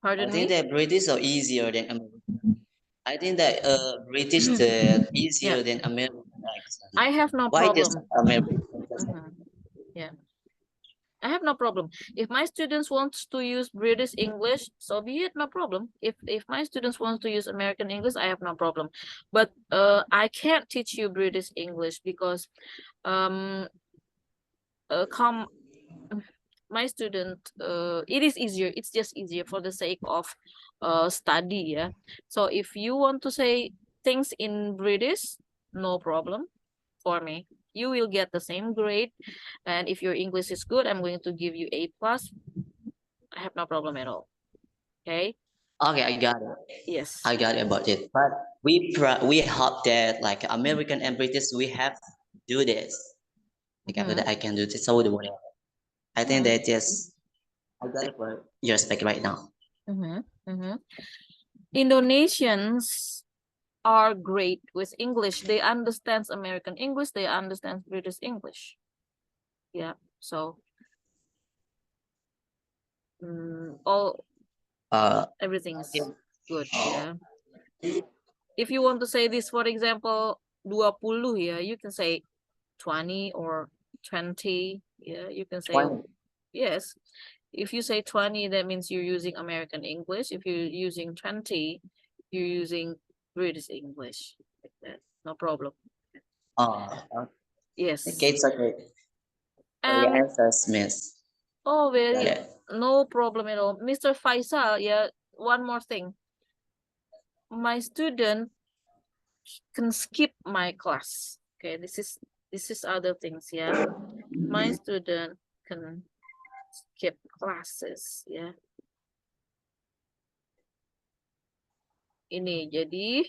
Pardon I me? think that British are easier than American. I think that British the easier than American accent. I have no Why just problem. American? Yeah. I have no problem. If my students want to use British English, so be it, no problem. If my students want to use American English, I have no problem. But I can't teach you British English because my student, it is easier. It's just easier for the sake of study, yeah. So if you want to say things in British, no problem for me. You will get the same grade, and if your English is good, I'm going to give you A+. I have no problem at all. Okay. Okay, I got it. Yes. I got it about it. But we hope that like American and British we have to do this. Like after that I can do this. So whatever. I think that just I got it for your spec right now. Indonesians are great with English. They understand American English. They understand British English. Yeah. So everything is good. Yeah. If you want to say this, for example, 20, yeah, you can say 20 or 20. Yeah, you can say 20. Yes. If you say 20, that means you're using American English. If you're using 20, you're using British English. Like that. No problem. Yes. Okay, it's okay. Your answers, Miss. Oh, very Got it. no problem at all. Mr. Faisal, yeah, one more thing. My student can skip my class. Okay, this is other things, yeah. My student can skip classes, ya. Ini jadi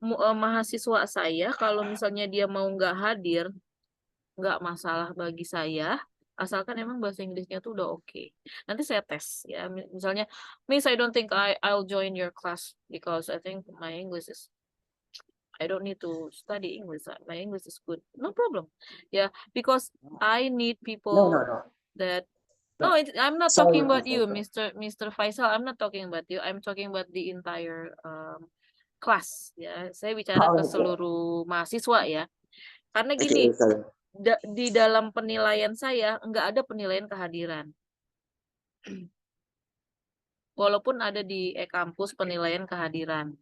mahasiswa saya kalau misalnya dia mau nggak hadir, nggak masalah bagi saya. Asalkan emang bahasa Inggrisnya tuh udah oke. Nanti saya tes ya. Misalnya, Miss, I don't think I'll join your class because I think my English is I don't need to study English. My English is good. No problem. Yeah, because I need No, people no, no. that No. I'm not Sorry, talking about Miss you, April. Mr. Faisal. I'm not talking about you. I'm talking about the entire class. Ya, saya bicara ke Oh, okay. seluruh mahasiswa ya. Karena Okay, gini, sorry. di dalam penilaian saya nggak ada penilaian kehadiran. Walaupun ada di e-kampus penilaian kehadiran,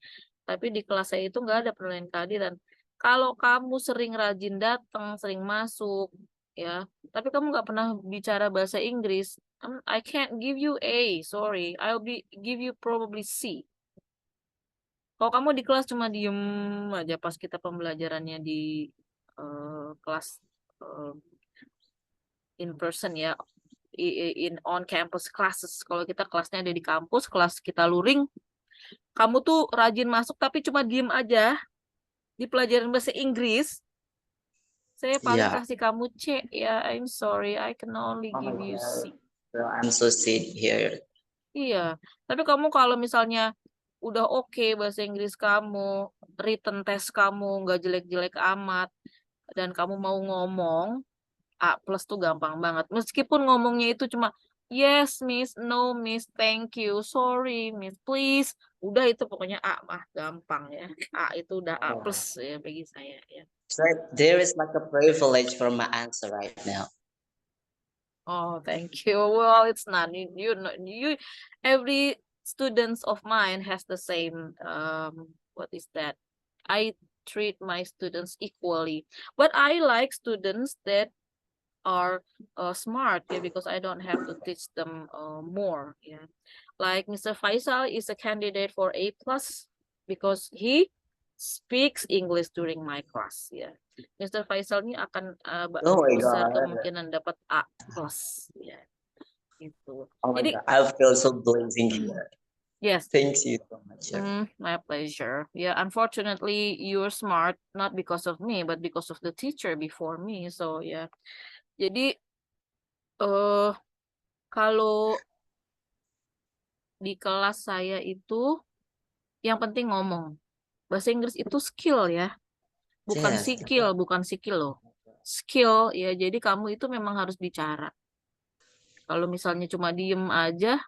tapi di kelas saya itu nggak ada penilaian kehadiran. Kalau kamu sering rajin datang, sering masuk, ya, tapi kamu nggak pernah bicara bahasa Inggris, I can't give you A, sorry, give you probably C. Kalau kamu di kelas cuma diem aja pas kita pembelajarannya di kelas in person ya, in on campus classes. Kalau kita kelasnya ada di kampus, kelas kita luring, kamu tuh rajin masuk tapi cuma diem aja di pelajaran bahasa Inggris, saya paling Yeah. kasih kamu C ya. I'm sorry, I can only Oh my give you C. God. Well, I'm so sad here. Iya, tapi kamu kalau misalnya udah oke bahasa Inggris kamu, written test kamu nggak jelek-jelek amat, dan kamu mau ngomong, A+ tuh gampang banget. Meskipun ngomongnya itu cuma yes, Miss, no, Miss, thank you, sorry, Miss, please. Udah itu pokoknya A mah gampang ya. A itu udah A+ ya bagi saya ya. So there is like a privilege for my answer right now. Oh, thank you. Well, it's not. Every students of mine has the same, what is that? I treat my students equally. But I like students that are smart, yeah, because I don't have to teach them more. Yeah, like Mr. Faisal is a candidate for A+ because he speaks English during my class. Yeah, Mr. Faisal ini akan Oh my besar God. kemungkinan dapat A+. Ya, gitu. Oh my Jadi God. I feel so blessing here. yes. Thank you so much. My pleasure. Yeah, unfortunately, you're smart not because of me, but because of the teacher before me. So yeah. Jadi kalau di kelas saya itu yang penting ngomong. Bahasa Inggris itu skill ya, bukan Yes. skill loh. Skill ya, jadi kamu itu memang harus bicara. Kalau misalnya cuma diem aja,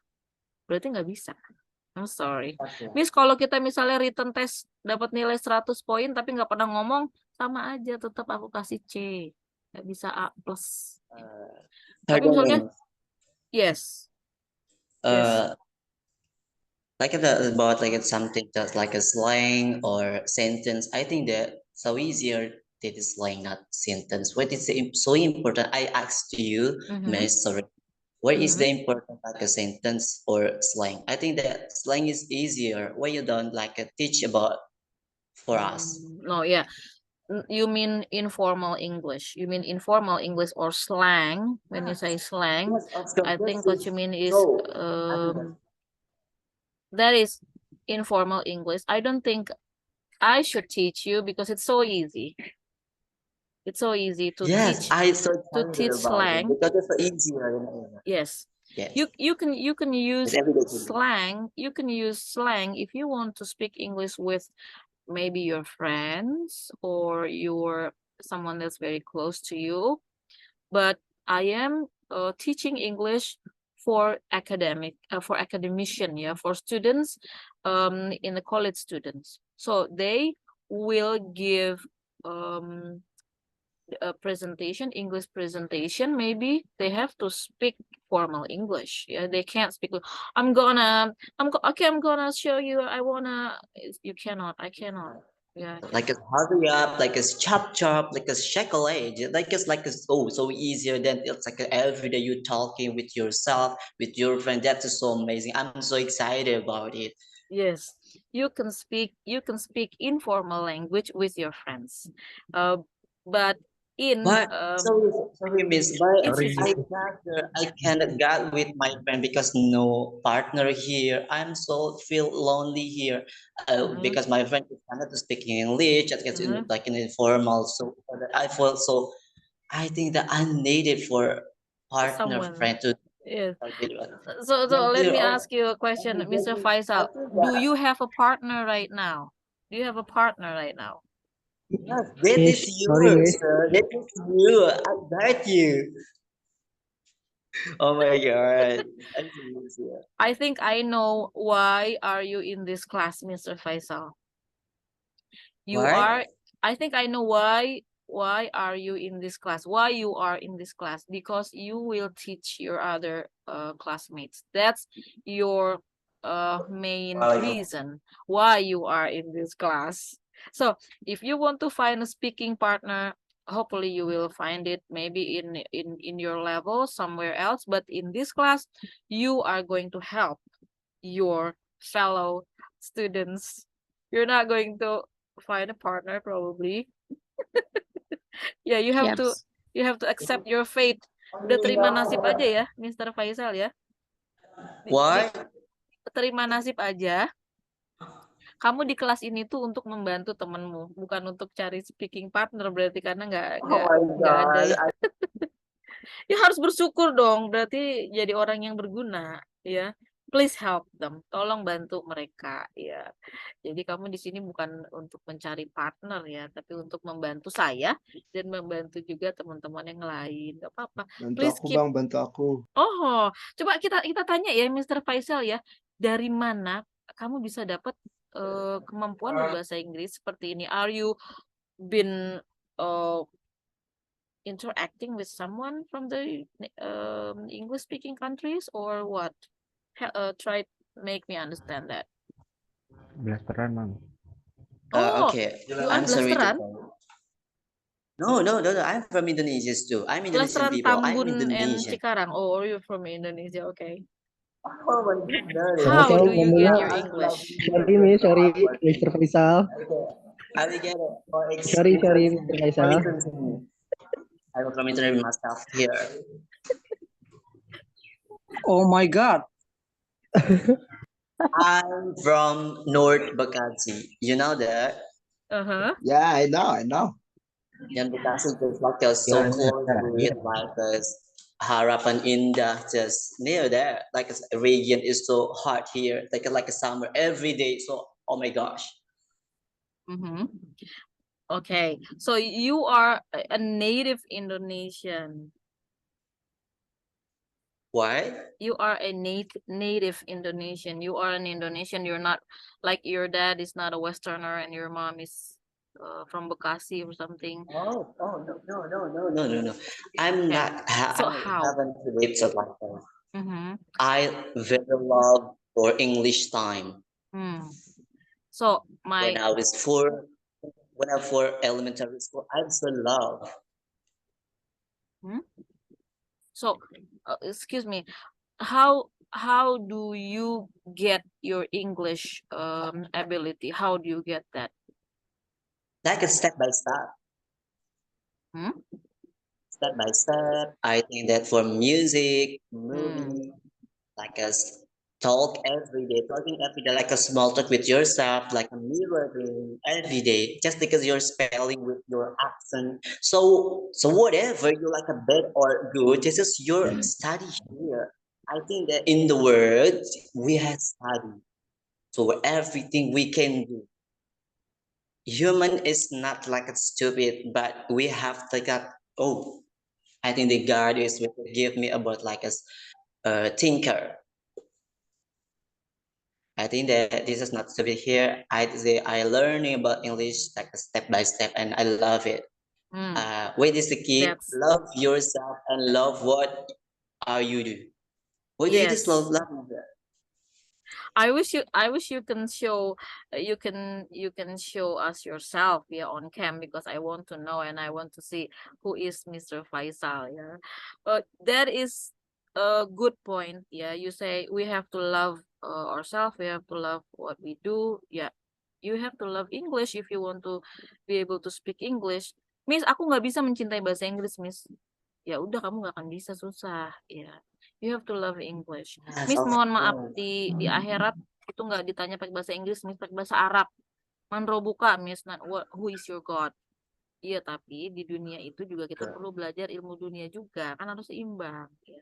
berarti nggak bisa. I'm sorry. Okay. Miss, kalau kita misalnya written test dapat nilai 100 poin tapi nggak pernah ngomong, sama aja tetap aku kasih C. Nggak bisa A+. Tapi Pardon misalnya, me. yes. Yes. Like about like it's something just like a slang or sentence. I think that so easier that is slang, not sentence. What is so important? I asked you, Miss, sorry, what is the important like a sentence or slang? I think that slang is easier. Why you don't like teach about for us? No, yeah. You mean informal English? You mean informal English or slang? When you say slang, Yes, of course, I think that's what you mean is so, I think that is informal English. I don't think I should teach you because it's so easy. It's so easy to yes, teach I so to excited teach about it slang. because it's so easier. Yes. Yes. You can use It's everyday to do. slang. You can use slang if you want to speak English with maybe your friends or your someone that's very close to you. But I am teaching English for academician, yeah, for students in the college students. So they will give a presentation, English presentation. Maybe they have to speak formal English. Yeah, they can't speak. I'm gonna show you. You cannot. I cannot. Yeah. Like a hurry up, like a chop chop, like a chocolate, like it's so easier than it's like every day you talking with yourself, with your friend. That's so amazing. I'm so excited about it. Yes, you can speak informal language with your friends, but in sorry, Miss, but institute. I cannot get with my friend because no partner here. I'm so feel lonely here because my friend is cannot speak English. It's like an informal. So I feel so. I think that I'm needed for partner, someone. friend to Yes. like it. So But let you me know, ask you a question, Mr. I Faisal. think Do that you have a partner right now? Do you have a partner right now? yes, that Miss, is sorry, yours, Miss. sir. That is you. I bet you. Oh my God. I see you. I think I know why are you in this class, Mr. Faisal. You Why? are, I think I know why are you in this class? Why you are in this class? Because you will teach your other classmates. That's your main reason why you are in this class. So if you want to find a speaking partner, hopefully you will find it maybe in your level somewhere else, but in this class you are going to help your fellow students. You're not going to find a partner probably. Yeah, you have to accept your fate. Udah terima nasib aja ya, Mr. Faisal ya. Why? Terima nasib aja. Kamu di kelas ini tuh untuk membantu temenmu, bukan untuk cari speaking partner berarti karena nggak ada ya. Ya harus bersyukur dong, berarti jadi orang yang berguna ya. Please help them, tolong bantu mereka ya. Jadi kamu di sini bukan untuk mencari partner ya, tapi untuk membantu saya dan membantu juga teman-teman yang lain. Gak apa-apa. Bantu Please aku, keep. Bang, bantu aku. Oh, coba kita tanya ya, Mr. Faisal ya, dari mana kamu bisa dapat kemampuan berbahasa Inggris seperti ini? Are you been interacting with someone from the English speaking countries or what? Try make me understand that. Blasteran, Mang. Oh, Okay. you are I'm sorry to Blasteran? No. I'm from Indonesia too. I'm Indonesian Blasteran people. I'm Tambun and Indonesian. Cikarang. Oh, you're from Indonesia. Okay. Oh my goodness. How Oke, do you get ngomongnya your English? sorry, Miss, sorry, Mr. Faisal. I will get it. Sorry, Mr. Faisal. I will come introduce myself here. Oh my God. I'm from North Bekasi. You know that? Uh-huh. Yeah, I know. Yang Bekasi is like a so close with like a Harapan Indah, just near there. Like a region is so hot here, like a summer every day. So oh my gosh. Mm-hmm. Okay, so you are a native Indonesian. Why? You are a native Indonesian. You are an Indonesian. You're not like your dad is not a Westerner and your mom is from Bekasi or something. Oh no. I'm Okay. not. So I how? haven't lived so like that. Mm-hmm. I very love for English time. So When I was for elementary school, I so love. So, excuse me, how do you get your English ability? How do you get that? Like a step by step. Step by step. I think that for music, movie, like a talking every day, like a small talk with yourself, like a mirroring every day, just because you're spelling with your accent. So whatever you like a bad or good, this is your study here. I think that in the world we have study. So everything we can do. Human is not like a stupid, but we have like a I think the God is will give me about like a thinker. I think that this is not stupid here. I learning about English like step by step, and I love it. Wait is the key. Love yourself and love what you do. What you just love that. I wish you can show you can show us yourself on cam, because I want to know and I want to see who is Mr. Faisal. But that is a good point. You say we have to love ourselves, we have to love what we do. You have to love English if you want to be able to speak English. Miss, aku nggak bisa mencintai bahasa Inggris, Miss. Ya udah, kamu nggak akan bisa, susah. You have to love English. Miss, mohon maaf, di akhirat itu nggak ditanya pakai bahasa Inggris, Miss, pakai bahasa Arab. Manro buka, Miss, who is your God? Iya, tapi di dunia itu juga kita perlu belajar ilmu dunia juga, kan harus seimbang. Ya.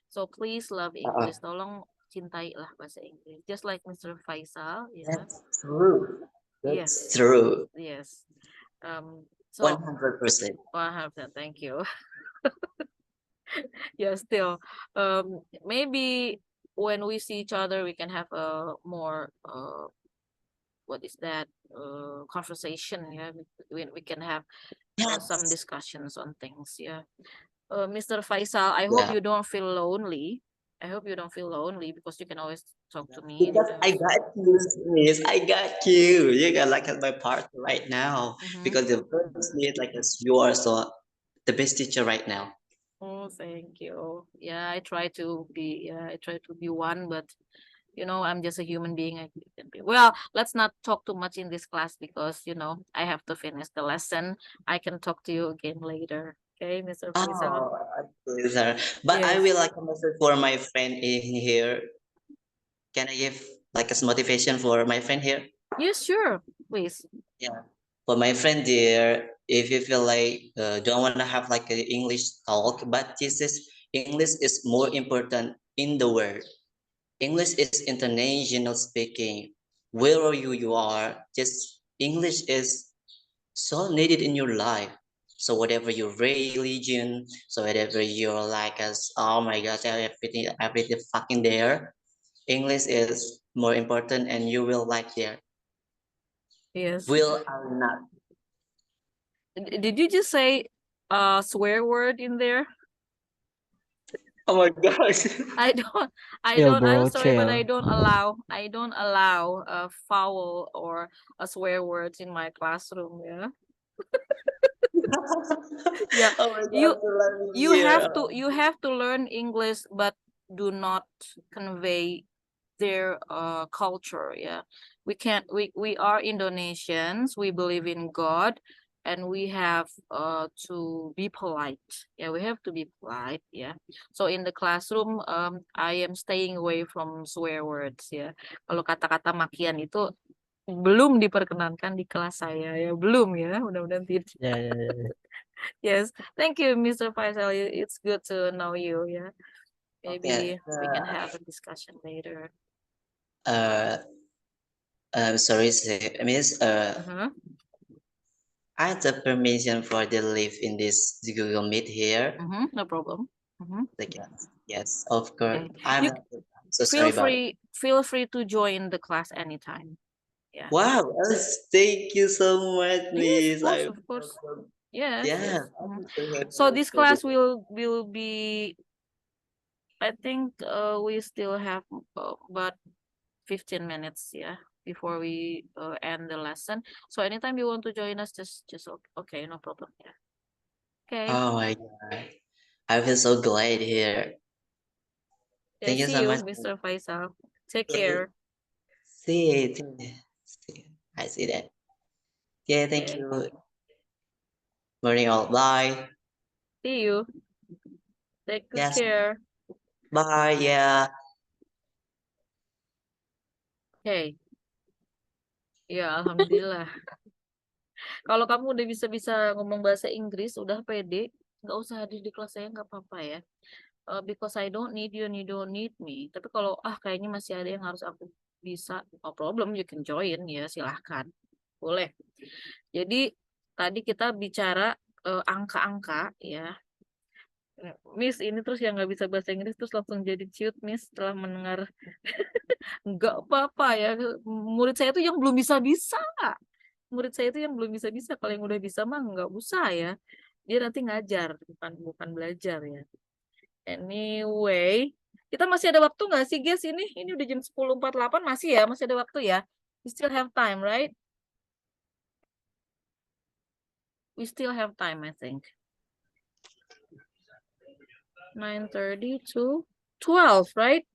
So please love English. Tolong cintailah bahasa Inggris. Just like Mr. Faisal, ya. That's true. Yes, That's true. yes. So 100%. 100%. Thank you. Yeah, still, maybe when we see each other, we can have a more what is that conversation. Yeah, we can have some Yes. discussions on things. Yeah. Mr. Faisal, I hope Yeah. you don't feel lonely. I hope you don't feel lonely because you can always talk to me Because I anytime. got you, Miss. I got you. You got like my partner right now. Mhm. Because the first need like as you are so the best teacher right now. Oh, thank you. Yeah, I try to be one, but you know, I'm just a human being. Well, let's not talk too much in this class because you know I have to finish the lesson. I can talk to you again later. Okay, Mr. Faisal. Oh, okay, sir. But I Yes. will like a message for my friend in here. Can I give like a motivation for my friend here? Yes, sure. Please. Yeah. For my friend there, if you feel like don't want to have like an English talk, but this is English is more important in the world. English is international speaking. Wherever you are, just English is so needed in your life. So whatever your religion, so whatever you're like as oh my gosh, everything fucking there. English is more important and you will like there. Yes. Will or not. Did you just say swear word in there? Oh my gosh. Chill, I'm bro, sorry, but I chill. don't allow a foul or a swear words in my classroom. Yeah. Yeah. Oh my You gosh, let me hear. you have to learn English, but do not convey their culture. Yeah. We are Indonesians. We believe in God, and we have to be polite. Yeah, we have to be polite. Yeah. So in the classroom, I am staying away from swear words. Yeah. Kalau kata-kata makian itu belum diperkenankan di kelas saya ya, belum ya, mudah-mudahan tidak. Ya. Yes, thank you, Mr. Faisal. It's good to know you. Yeah, maybe Okay. we can have a discussion later. Sorry, Miss. Uh-huh. I have the permission for the live in this Google Meet here. No problem. Like, yes, of course. Okay. I'm You so sorry about it. feel free to join the class anytime. Yeah. Wow, thank you so much, Miss. Yes, of course. Yes. Yeah. So this class will be, I think we still have about 15 minutes, yeah, before we end the lesson. So anytime you want to join us, just okay, no problem. Yeah. Okay. Oh my God. I feel so glad here. Yeah, Thank you see so you, much. Mr. Faisal. Take Yeah. care. See, I see that. Yeah, thank Okay. you. Morning all. Bye. See you. Take good Yes. care. Bye. Yeah. Okay. Ya, alhamdulillah. Kalau kamu udah bisa ngomong bahasa Inggris, udah pede, nggak usah hadir di kelas saya, nggak apa-apa ya. Because I don't need you and you don't need me. Tapi kalau kayaknya masih ada yang harus aku bisa, no problem, you can join ya, silahkan. Boleh. Jadi tadi kita bicara angka-angka ya. Miss ini terus yang nggak bisa bahasa Inggris terus langsung jadi ciut, Miss, setelah mendengar. Nggak apa-apa ya. Murid saya itu yang belum bisa-bisa. Murid saya itu yang belum bisa-bisa. Kalau yang udah bisa mah nggak usah ya. Dia nanti ngajar, bukan belajar ya. Anyway, kita masih ada waktu nggak sih, guys? Ini udah jam 10.48 masih ya? Masih ada waktu ya? We still have time, right? We still have time, I think. 9:30 to 12, right?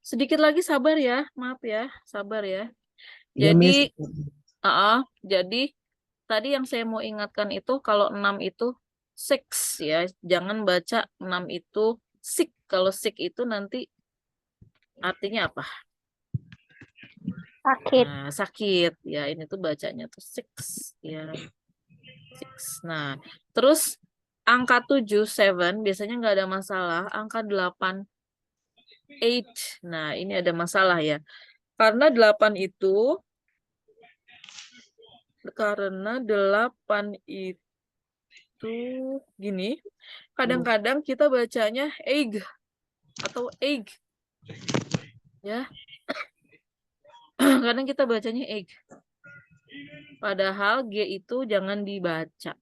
Sedikit lagi, sabar ya. Maaf ya, sabar ya. Iya, Miss. Jadi tadi yang saya mau ingatkan itu kalau 6 itu six ya. Jangan baca 6 itu sick. Kalau sick itu nanti artinya apa? Sakit. Nah, sakit ya. Ini tuh bacanya tuh six ya. Nah, terus angka 7, 7 biasanya nggak ada masalah. Angka 8, 8. Nah, ini ada masalah ya. Karena 8 itu gini. Kadang-kadang kita bacanya egg atau egg. Ya. Kadang kita bacanya egg. Padahal G itu jangan dibaca.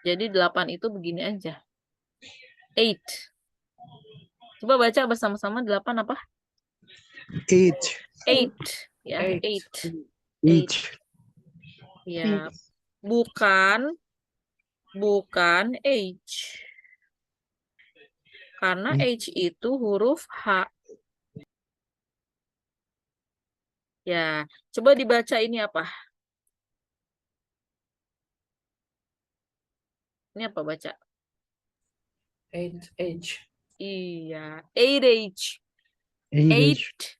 Jadi 8 itu begini aja. 8. Coba baca bersama-sama 8 apa? 8. 8. Ya, 8. 8. Ya, bukan H. Karena H itu huruf H. Ya, coba dibaca ini apa? Ini apa baca? 8H. Iya, 8H. 8,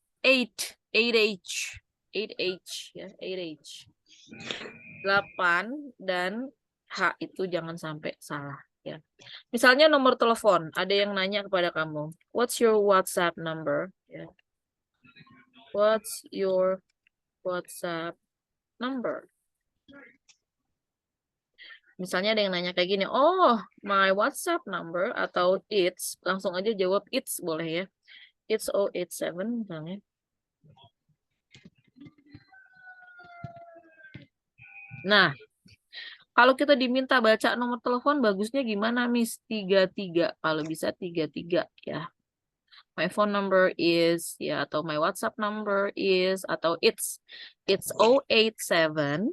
8H. 8H ya, 8H. 8 dan H itu jangan sampai salah ya. Misalnya nomor telepon, ada yang nanya kepada kamu, what's your WhatsApp number? Ya. What's your WhatsApp number? Misalnya ada yang nanya kayak gini, oh, my WhatsApp number atau it's, langsung aja jawab it's boleh ya. It's 087 misalnya. Nah, kalau kita diminta baca nomor telepon, bagusnya gimana, Miss? 33. Kalau bisa 33 ya. My phone number is, ya, atau my WhatsApp number is, atau it's 087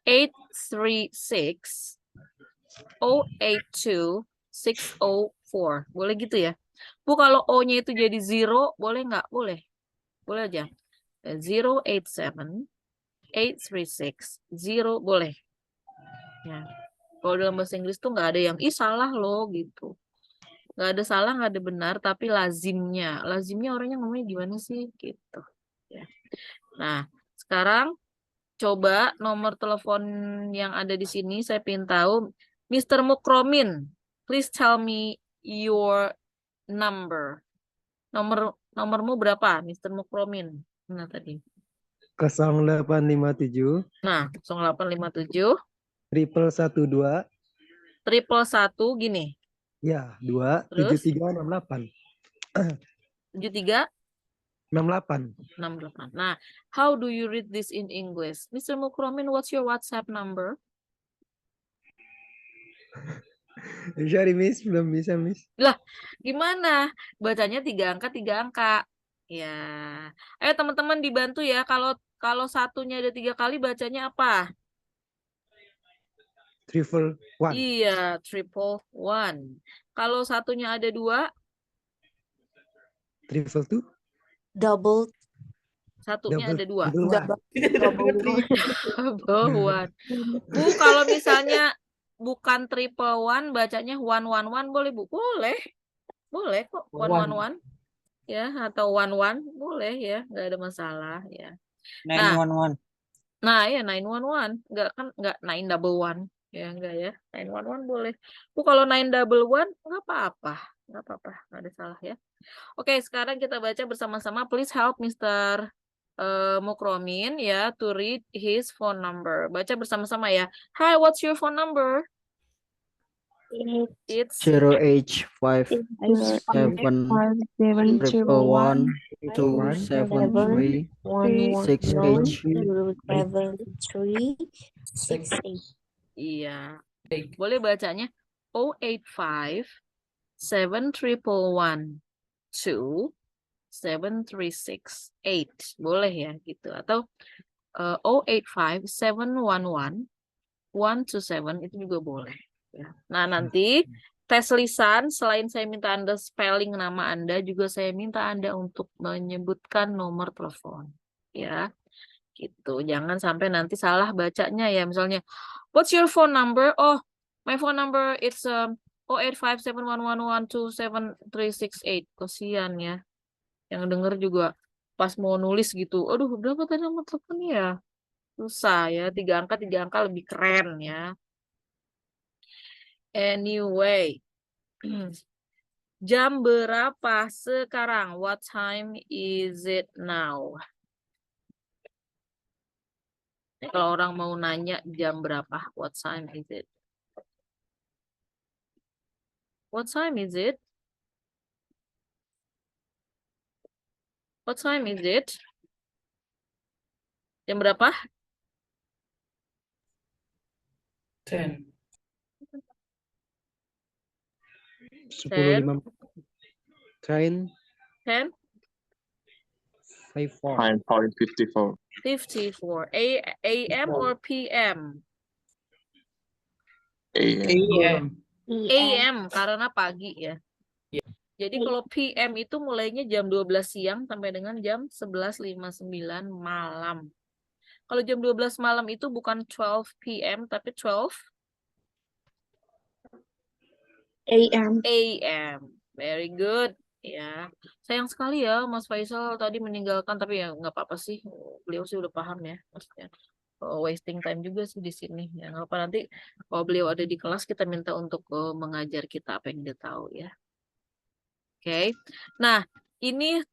836 082 604. Boleh gitu ya? Bu, kalau O-nya itu jadi 0, boleh nggak? Boleh. Boleh aja. 087 836 0 boleh. Ya. Kalau dalam bahasa Inggris tuh nggak ada yang salah loh gitu. Nggak ada salah, nggak ada benar, tapi lazimnya orangnya ngomongnya gimana sih gitu. Ya. Nah, sekarang coba nomor telepon yang ada di sini saya pengen tahu, Mr. Mukromin, please tell me your number. Nomormu berapa, Mr. Mukromin? Nah tadi. 0857 Nah, 0857 112 111 gini. ya 2 Terus 7368 73 68. 68. Nah, how do you read this in English? Mr. Mukromin, what's your WhatsApp number? Sorry Miss, belum bisa Miss. Lah, gimana? Bacanya 3 angka, 3 angka. Ya. Ayo teman-teman dibantu ya. Kalau satunya ada 3 kali bacanya apa? 111. Iya, 111. Kalau satunya ada 2, 222. Double. satunya ada 2. Double. Double one. Bu, kalau misalnya bukan 111 bacanya 111 boleh, Bu? Boleh. Boleh kok 111. Ya, atau 11 boleh ya, nggak ada masalah ya. 911. Nah, ya 911, nggak 911 ya, enggak ya. 911 boleh. Bu, kalau 911 nggak apa-apa, nggak ada salah ya. Oke, sekarang kita baca bersama-sama. Please help Mr. Mukromin ya to read his phone number. Baca bersama-sama ya. Hi, what's your phone number? It's 0H5 7 111 273 6H. Iya. Boleh bacanya 085 711 2 7368. Boleh ya gitu. Atau 085 711 127 itu juga boleh. Ya. Nah, nanti tes lisan, selain saya minta Anda spelling nama Anda, juga saya minta Anda untuk menyebutkan nomor telepon. Ya, gitu. Jangan sampai nanti salah bacanya ya. Misalnya, what's your phone number? Oh, my phone number it's 0857111277368. Kasian ya. Yang denger juga pas mau nulis gitu. Aduh, berapa tadi nomor teleponnya ya? Susah ya, 3 angka lebih keren ya. Anyway, jam berapa sekarang? What time is it now? Kalau orang mau nanya jam berapa, what time is it? What time is it? What time is it? Jam berapa? 10. 10:05. 10, 10? 54. 9:54. 54. AM or PM? AM. AM karena pagi ya. Jadi kalau PM itu mulainya jam 12 siang sampai dengan jam 11.59 malam. Kalau jam 12 malam itu bukan 12 PM tapi 12 AM. AM. Very good. Ya, sayang sekali ya Mas Faisal tadi meninggalkan, tapi ya nggak apa-apa sih. Beliau sih udah paham ya, maksudnya wasting time juga sih di sini. Ya nggak apa, nanti kalau beliau ada di kelas kita minta untuk mengajar kita apa yang dia tahu ya. Oke. Nah, ini